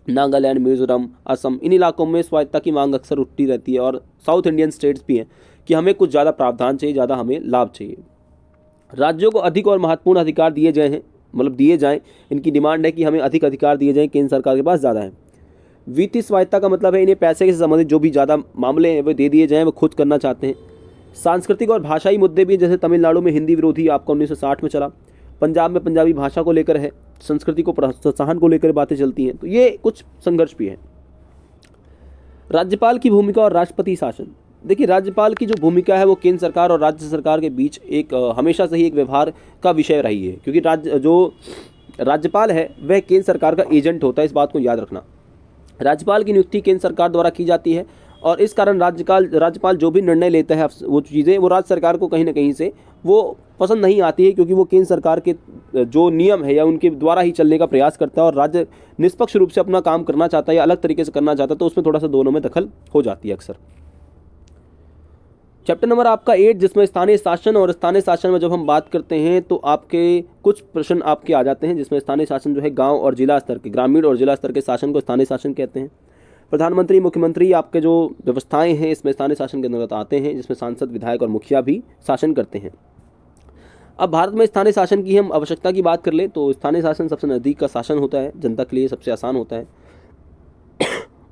नागालैंड, मिजोरम, असम, इन इलाकों में स्वायत्ता की मांग अक्सर उठती रहती है। और साउथ इंडियन स्टेट्स भी हैं कि हमें कुछ ज़्यादा प्रावधान चाहिए, ज़्यादा हमें लाभ चाहिए। राज्यों को अधिक और महत्वपूर्ण अधिकार दिए गए हैं, मतलब दिए जाएं, इनकी डिमांड है कि हमें अधिक अधिकार दिए जाएं, केंद्र सरकार के पास ज़्यादा है। वित्तीय स्वायत्ता का मतलब है इन्हें पैसे से संबंधित जो भी ज़्यादा मामले हैं वो दे दिए जाएं, वो खुद करना चाहते हैं। सांस्कृतिक और भाषाई मुद्दे भी, जैसे तमिलनाडु में हिंदी विरोधी आपका 1960 में चला, पंजाब में पंजाबी भाषा को लेकर है, संस्कृति को प्रोत्साहन को लेकर बातें चलती हैं, तो ये कुछ संघर्ष भी है। राज्यपाल की भूमिका और राष्ट्रपति शासन। देखिए, राज्यपाल की जो भूमिका है वो केंद्र सरकार और राज्य सरकार के बीच एक हमेशा से ही एक व्यवहार का विषय रही है, क्योंकि जो राज्यपाल है वह केंद्र सरकार का एजेंट होता है, इस बात को याद रखना। राज्यपाल की नियुक्ति केंद्र सरकार द्वारा की जाती है और इस कारण राज्यपाल जो भी निर्णय लेता है, वो चीज़ें वो राज्य सरकार को कहीं ना कहीं से वो पसंद नहीं आती है, क्योंकि वो केंद्र सरकार के जो नियम है या उनके द्वारा ही चलने का प्रयास करता है और राज्य निष्पक्ष रूप से अपना काम करना चाहता है या अलग तरीके से करना चाहता है, तो उसमें थोड़ा सा दोनों में दखल हो जाती है अक्सर। चैप्टर नंबर आपका 8, जिसमें स्थानीय शासन, और स्थानीय शासन में जब हम बात करते हैं तो आपके कुछ प्रश्न आपके आ जाते हैं, जिसमें स्थानीय शासन जो है गांव और जिला स्तर के, ग्रामीण और जिला स्तर के शासन को स्थानीय शासन कहते हैं। प्रधानमंत्री, मुख्यमंत्री आपके जो व्यवस्थाएं हैं इसमें स्थानीय शासन के अंतर्गत आते हैं, जिसमें सांसद, विधायक और मुखिया भी शासन करते हैं। अब भारत में स्थानीय शासन की हम आवश्यकता की बात कर लें तो स्थानीय शासन सबसे नज़दीक का शासन होता है, जनता के लिए सबसे आसान होता है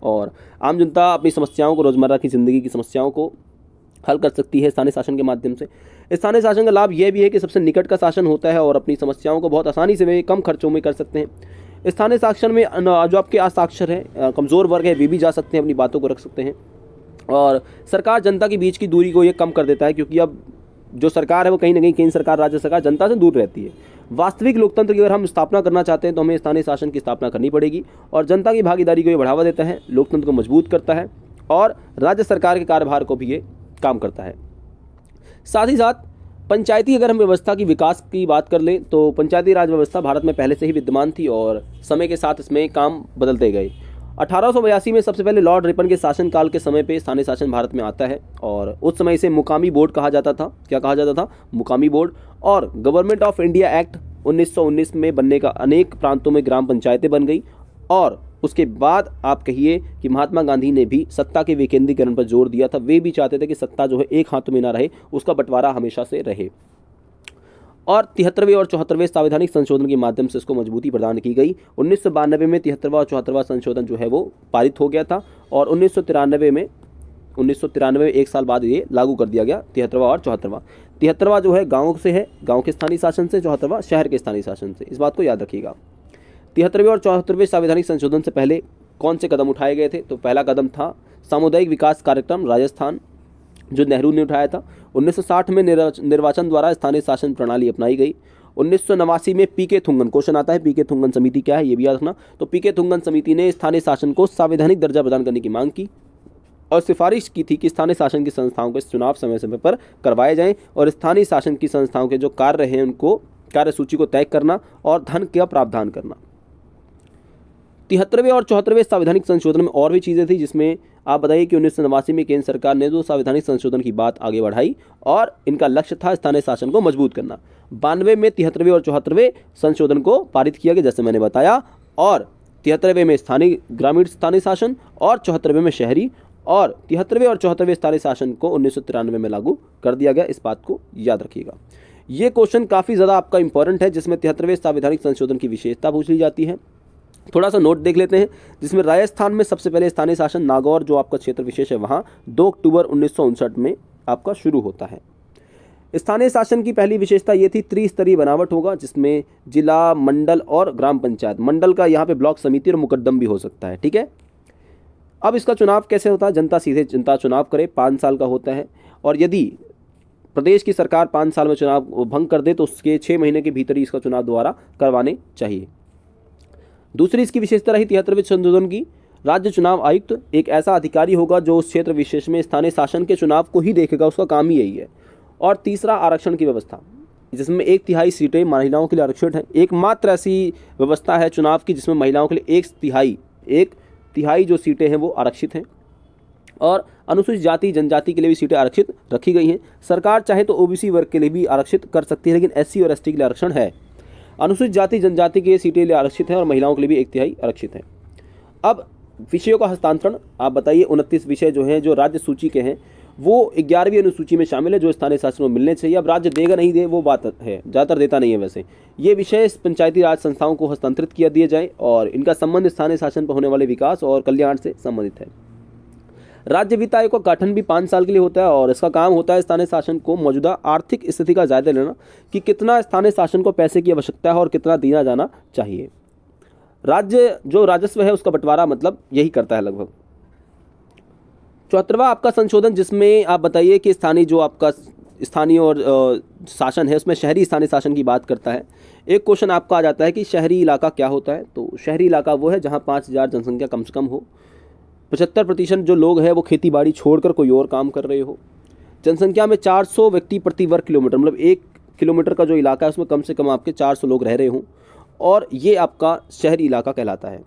और आम जनता अपनी समस्याओं को, रोज़मर्रा की ज़िंदगी की समस्याओं को हल कर सकती है स्थानीय शासन के माध्यम से। स्थानीय शासन का लाभ यह भी है कि सबसे निकट का शासन होता है और अपनी समस्याओं को बहुत आसानी से वे कम खर्चों में कर सकते हैं। स्थानीय शासन में जो आपके असाक्षर हैं, कमज़ोर वर्ग है, वे भी जा सकते हैं, अपनी बातों को रख सकते हैं। और सरकार जनता के बीच की दूरी को ये कम कर देता है, क्योंकि अब जो सरकार है वो कहीं ना कहीं केंद्र सरकार, राज्य सरकार जनता से दूर रहती है। वास्तविक लोकतंत्र की अगर हम स्थापना करना चाहते हैं तो हमें स्थानीय शासन की स्थापना करनी पड़ेगी, और जनता की भागीदारी को ये बढ़ावा देता है, लोकतंत्र को मजबूत करता है और राज्य सरकार के कार्यभार को भी ये काम करता है। साथ ही साथ पंचायती अगर हम व्यवस्था की विकास की बात कर लें तो पंचायती राज व्यवस्था भारत में पहले से ही विद्यमान थी और समय के साथ इसमें काम बदलते गए। 1882 में सबसे पहले लॉर्ड रिपन के शासनकाल के समय पे स्थानीय शासन भारत में आता है और उस समय इसे मुकामी बोर्ड कहा जाता था। क्या कहा जाता था? मुकामी बोर्ड। और गवर्नमेंट ऑफ इंडिया एक्ट 1919 में बनने का अनेक प्रांतों में ग्राम पंचायतें बन गई। और उसके बाद आप कहिए कि महात्मा गांधी ने भी सत्ता के विकेंद्रीकरण पर जोर दिया था। वे भी चाहते थे कि सत्ता जो है एक हाथ में ना रहे, उसका बंटवारा हमेशा से रहे। और 73वें और 74वें संवैधानिक संशोधन के माध्यम से इसको मजबूती प्रदान की गई। 1992 में 73वां और 74वां संशोधन जो है वो पारित हो गया था और 1993 में एक साल बाद ये लागू कर दिया गया 73वां और 74वां। 73वां जो है गाँव से है, गाँव के स्थानीय शासन से, 74वां शहर के स्थानीय शासन से। इस बात को याद रखिएगा। 73वें और 74वें संवैधानिक संशोधन से पहले कौन से कदम उठाए गए थे? तो पहला कदम था सामुदायिक विकास कार्यक्रम राजस्थान, जो नेहरू ने उठाया था। 1960 में निर्वाचन द्वारा स्थानीय शासन प्रणाली अपनाई गई। 1989 में पीके थुंगन, क्वेश्चन आता है पीके थुंगन समिति क्या है, ये भी याद रखना। तो पीके थुंगन समिति ने स्थानीय शासन को संवैधानिक दर्जा प्रदान करने की मांग की और सिफारिश की थी कि स्थानीय शासन की संस्थाओं के चुनाव समय समय पर करवाए जाएं और स्थानीय शासन की संस्थाओं के जो कार्य हैं उनको कार्यसूची को तय करना और धन का प्रावधान करना। 73वें और 74वें संवैधानिक संशोधन में और भी चीज़ें थी, जिसमें आप बताइए कि 1989 में केंद्र सरकार ने जो संवैधानिक संशोधन की बात आगे बढ़ाई और इनका लक्ष्य था स्थानीय शासन को मजबूत करना। 92 में 73वें और 74वें संशोधन को पारित किया गया, जैसे मैंने बताया। और 73वें में स्थानीय ग्रामीण स्थानीय शासन और 74वें में शहरी, और 73वें और 74वें स्थानीय शासन को 1993 में लागू कर दिया गया। इस बात को याद रखिएगा। ये क्वेश्चन काफ़ी ज़्यादा आपका इंपॉर्टेंट है, जिसमें 73वें संवैधानिक संशोधन की विशेषता पूछ ली जाती है। थोड़ा सा नोट देख लेते हैं, जिसमें राजस्थान में सबसे पहले स्थानीय शासन नागौर, जो आपका क्षेत्र विशेष है, वहाँ 2 अक्टूबर 1959 में आपका शुरू होता है। स्थानीय शासन की पहली विशेषता ये थी त्रिस्तरीय बनावट होगा, जिसमें जिला, मंडल और ग्राम पंचायत। मंडल का यहाँ पे ब्लॉक समिति और मुकद्दम भी हो सकता है, ठीक है। अब इसका चुनाव कैसे होता है? जनता चुनाव करे, 5 साल का होता है। और यदि प्रदेश की सरकार 5 साल में चुनाव भंग कर दे तो उसके 6 महीने के भीतर ही इसका चुनाव दोबारा करवाने चाहिए। दूसरी इसकी विशेषता रही 73वें संशोधन की, राज्य चुनाव आयुक्त एक ऐसा अधिकारी होगा जो उस क्षेत्र विशेष में स्थानीय शासन के चुनाव को ही देखेगा, उसका काम ही यही है। और तीसरा, आरक्षण की व्यवस्था, जिसमें 1/3 सीटें महिलाओं के लिए आरक्षित हैं। एकमात्र ऐसी व्यवस्था है चुनाव की जिसमें महिलाओं के लिए 1/3 जो सीटें हैं वो आरक्षित हैं। और अनुसूचित जाति जनजाति के लिए भी सीटें आरक्षित रखी गई हैं। सरकार चाहे तो ओबीसी वर्ग के लिए भी आरक्षित कर सकती है, लेकिन एससी और एसटी के लिए आरक्षण है। अनुसूचित जाति जनजाति के सीटें लिए आरक्षित हैं और महिलाओं के लिए भी 1/3 आरक्षित हैं। अब विषयों का हस्तांतरण आप बताइए। 29 विषय जो हैं, जो राज्य सूची के हैं, वो 11वीं अनुसूची में शामिल है, जो स्थानीय शासन को मिलने चाहिए। अब राज्य देगा नहीं दे वो बात है, ज़्यादातर देता नहीं है। वैसे ये विषय पंचायती राज संस्थाओं को हस्तांतरित किया दिए जाए और इनका संबंध स्थानीय शासन पर होने वाले विकास और कल्याण से संबंधित है। राज्य वित्त आयोग का गठन भी 5 साल के लिए होता है और इसका काम होता है स्थानीय शासन को मौजूदा आर्थिक स्थिति का जायजा लेना कि कितना स्थानीय शासन को पैसे की आवश्यकता है और कितना दिया जाना चाहिए। राज्य जो राजस्व है उसका बंटवारा मतलब यही करता है लगभग। 74वां आपका संशोधन, जिसमें आप बताइए कि स्थानीय और शासन है, उसमें शहरी स्थानीय शासन की बात करता है। एक क्वेश्चन आपका आ जाता है कि शहरी इलाका क्या होता है? तो शहरी इलाका वो है जहाँ 5000 जनसंख्या कम से कम हो, 75% जो लोग हैं वो खेती बाड़ी छोड़कर कोई और काम कर रहे हो, जनसंख्या में 400 व्यक्ति प्रति वर्ग किलोमीटर, मतलब 1 किलोमीटर का जो इलाका है उसमें कम से कम आपके 400 लोग रह रहे हों, और ये आपका शहरी इलाका कहलाता है।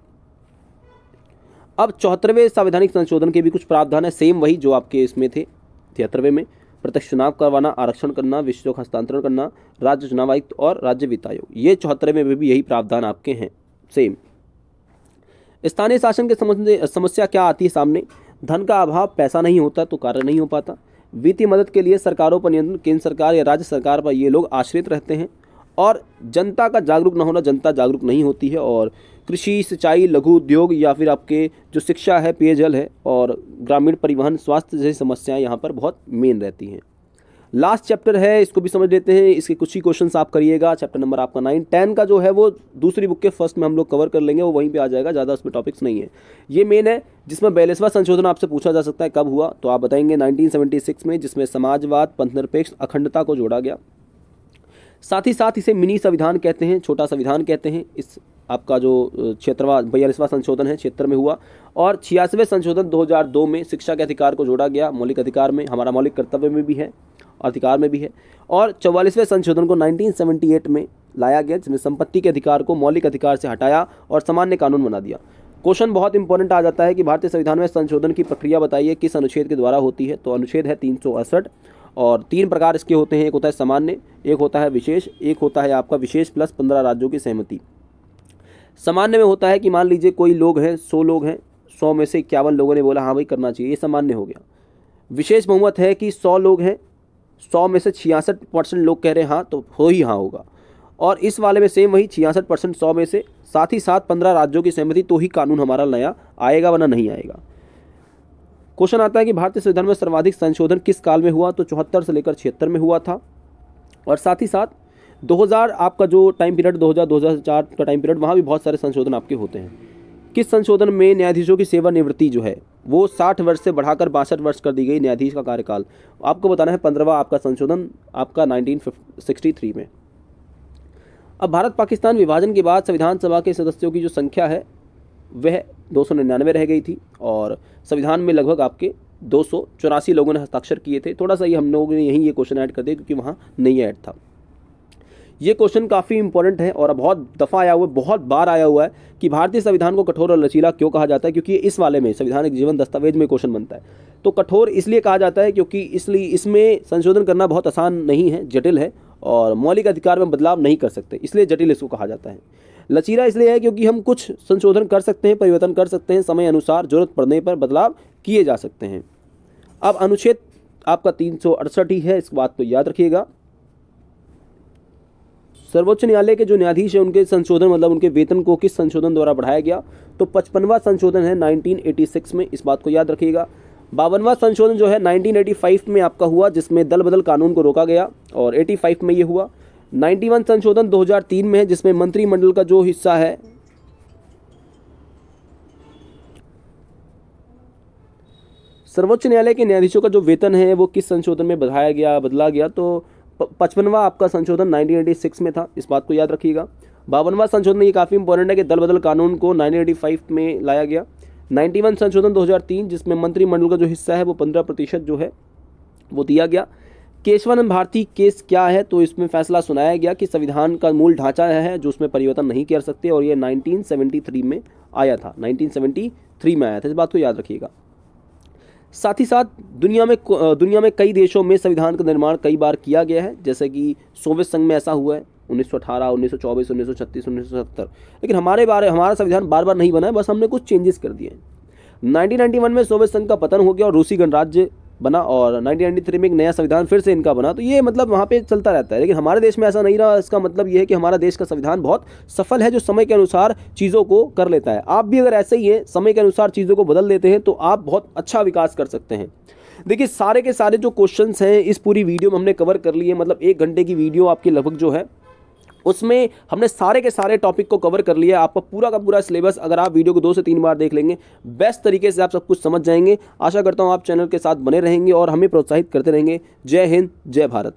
अब 74वें संवैधानिक संशोधन के भी कुछ प्रावधान है, सेम वही जो आपके इसमें थे 73वें में। प्रत्यक्ष चुनाव करवाना, आरक्षण करना, विषयों का हस्तांतरण करना, राज्य चुनाव आयुक्त और राज्य वित्त आयोग, ये 74वें में भी यही प्रावधान आपके हैं सेम। स्थानीय शासन के समस्या क्या आती है सामने? धन का अभाव, पैसा नहीं होता तो कार्य नहीं हो पाता। वित्तीय मदद के लिए सरकारों पर नियंत्रण केंद्र सरकार या राज्य सरकार पर ये लोग आश्रित रहते हैं। और जनता का जागरूक ना होना, जनता जागरूक नहीं होती है। और कृषि, सिंचाई, लघु उद्योग या फिर आपके जो शिक्षा है, पेयजल है और ग्रामीण परिवहन, स्वास्थ्य जैसी समस्याएं यहाँ पर बहुत मेन रहती हैं। लास्ट चैप्टर है, इसको भी समझ लेते हैं। इसके कुछ ही क्वेश्चंस आप करिएगा। चैप्टर नंबर आपका 9, 10 का जो है वो दूसरी बुक के फर्स्ट में हम लोग कवर कर लेंगे, वो वहीं पे आ जाएगा, ज़्यादा उसमें टॉपिक्स नहीं है। ये मेन है जिसमें 42वां संशोधन आपसे पूछा जा सकता है कब हुआ, तो आप बताएंगे 1976 में, जिसमें समाजवाद, पंथनिरपेक्ष, अखंडता को जोड़ा गया। साथ ही साथ इसे मिनी संविधान कहते हैं, छोटा संविधान कहते हैं। इस आपका जो 42वां संशोधन है क्षेत्र में हुआ। और 86वें संशोधन 2002 में शिक्षा के अधिकार को जोड़ा गया, मौलिक अधिकार में, हमारा मौलिक कर्तव्य में भी है, अधिकार में भी है। और 44वें संशोधन को 1978 में लाया गया, जिसमें संपत्ति के अधिकार को मौलिक अधिकार से हटाया और सामान्य कानून बना दिया। क्वेश्चन बहुत इंपॉर्टेंट आ जाता है कि भारतीय संविधान में संशोधन की प्रक्रिया बताइए, किस अनुच्छेद के द्वारा होती है। तो अनुच्छेद है 368 और 3 प्रकार इसके होते हैं। एक होता है सामान्य, एक होता है विशेष, एक होता है आपका विशेष प्लस 15 राज्यों की सहमति। सामान्य में होता है कि मान लीजिए कोई लोग हैं, 100 लोग हैं, 100 में से 51 लोगों ने बोला हाँ भाई करना चाहिए, ये सामान्य हो गया। विशेष बहुमत है कि 100 लोग हैं, 100 में से 66% लोग कह रहे हैं हाँ, तो हो ही हाँ होगा। और इस वाले में सेम वही 66% 100 में से, साथ ही साथ 15 राज्यों की सहमति, तो ही कानून हमारा नया आएगा, वरना नहीं आएगा। क्वेश्चन आता है कि भारतीय संविधान में सर्वाधिक संशोधन किस काल में हुआ, तो 74 से लेकर 76 में हुआ था। और साथ ही साथ 2000 आपका जो टाइम पीरियड 2000-2004 का टाइम पीरियड, वहाँ भी बहुत सारे संशोधन आपके होते हैं। किस संशोधन में न्यायाधीशों की सेवानिवृत्ति जो है वो 60 वर्ष से बढ़ाकर 62 वर्ष कर दी गई, न्यायाधीश का कार्यकाल। आपको बताना है 15वां आपका संशोधन आपका 1963 में। अब भारत पाकिस्तान विभाजन के बाद संविधान सभा के सदस्यों की जो संख्या है वह 299 रह गई थी और संविधान में लगभग आपके 284 लोगों ने हस्ताक्षर किए थे। थोड़ा सा ये हम लोगों ने यहीं ये क्वेश्चन ऐड कर दिया क्योंकि वहाँ नहीं ऐड था। ये क्वेश्चन काफ़ी इंपॉर्टेंट है और बहुत दफ़ा आया हुआ है, बहुत बार आया हुआ है कि भारतीय संविधान को कठोर और लचीला क्यों कहा जाता है, क्योंकि इस वाले में संविधान एक जीवन दस्तावेज में क्वेश्चन बनता है। तो कठोर इसलिए कहा जाता है क्योंकि इसमें संशोधन करना बहुत आसान नहीं है, जटिल है और मौलिक अधिकार में बदलाव नहीं कर सकते, इसलिए जटिल इसको कहा जाता है। लचीला इसलिए है क्योंकि हम कुछ संशोधन कर सकते हैं, परिवर्तन कर सकते हैं, समय अनुसार जरूरत पड़ने पर बदलाव किए जा सकते हैं। अब अनुच्छेद आपका 368 ही है, इस बात को याद रखिएगा। सर्वोच्च न्यायालय के जो न्यायाधीश हैं उनके संशोधन मतलब उनके वेतन को किस संशोधन द्वारा बढ़ाया गया, तो 55वां संशोधन है 1986 में, इस बात को याद रखिएगा। 52वां संशोधन जो है 1985 में आपका हुआ, जिसमें दल बदल कानून को रोका गया और 85 में ये हुआ। 91 संशोधन 2003 में है, जिसमें मंत्रिमंडल का जो हिस्सा है सर्वोच्च न्यायालय के न्यायाधीशों का जो वेतन है वो किस संशोधन में बढ़ाया गया, बदला गया, तो 55वां आपका संशोधन 1986 में था, इस बात को याद रखिएगा। 52वां संशोधन ये काफ़ी इंपॉर्टेंट है कि दल बदल कानून को 1985 में लाया गया। 91 संशोधन 2003 जिसमें मंत्रिमंडल का जो हिस्सा है वो 15% जो है वो दिया गया। केशवानंद भारती केस क्या है, तो इसमें फैसला सुनाया गया कि संविधान का मूल ढांचा है जो उसमें परिवर्तन नहीं कर सकते और ये 1973 में आया था, 1973 में आया था, इस बात को याद रखिएगा। साथ ही साथ दुनिया में कई देशों में संविधान का निर्माण कई बार किया गया है, जैसे कि सोवियत संघ में ऐसा हुआ है 1918, 1924, 1936, 1970, लेकिन हमारा संविधान बार बार नहीं बना है, बस हमने कुछ चेंजेस कर दिए हैं। 1991 में सोवियत संघ का पतन हो गया और रूसी गणराज्य बना और 1993 में एक नया संविधान फिर से इनका बना, तो ये मतलब वहाँ पे चलता रहता है, लेकिन हमारे देश में ऐसा नहीं रहा। इसका मतलब ये है कि हमारा देश का संविधान बहुत सफल है, जो समय के अनुसार चीज़ों को कर लेता है। आप भी अगर ऐसे ही है, समय के अनुसार चीज़ों को बदल देते हैं, तो आप बहुत अच्छा विकास कर सकते हैं। देखिए सारे के सारे जो क्वेश्चंस हैं इस पूरी वीडियो में हमने कवर कर लिए, मतलब 1 घंटे की वीडियो आपकी लगभग जो है उसमें हमने सारे के सारे टॉपिक को कवर कर लिया। आपका पूरा का पूरा सिलेबस अगर आप वीडियो को 2 से 3 बार देख लेंगे, बेस्ट तरीके से आप सब कुछ समझ जाएंगे। आशा करता हूं आप चैनल के साथ बने रहेंगे और हमें प्रोत्साहित करते रहेंगे। जय हिंद, जय भारत।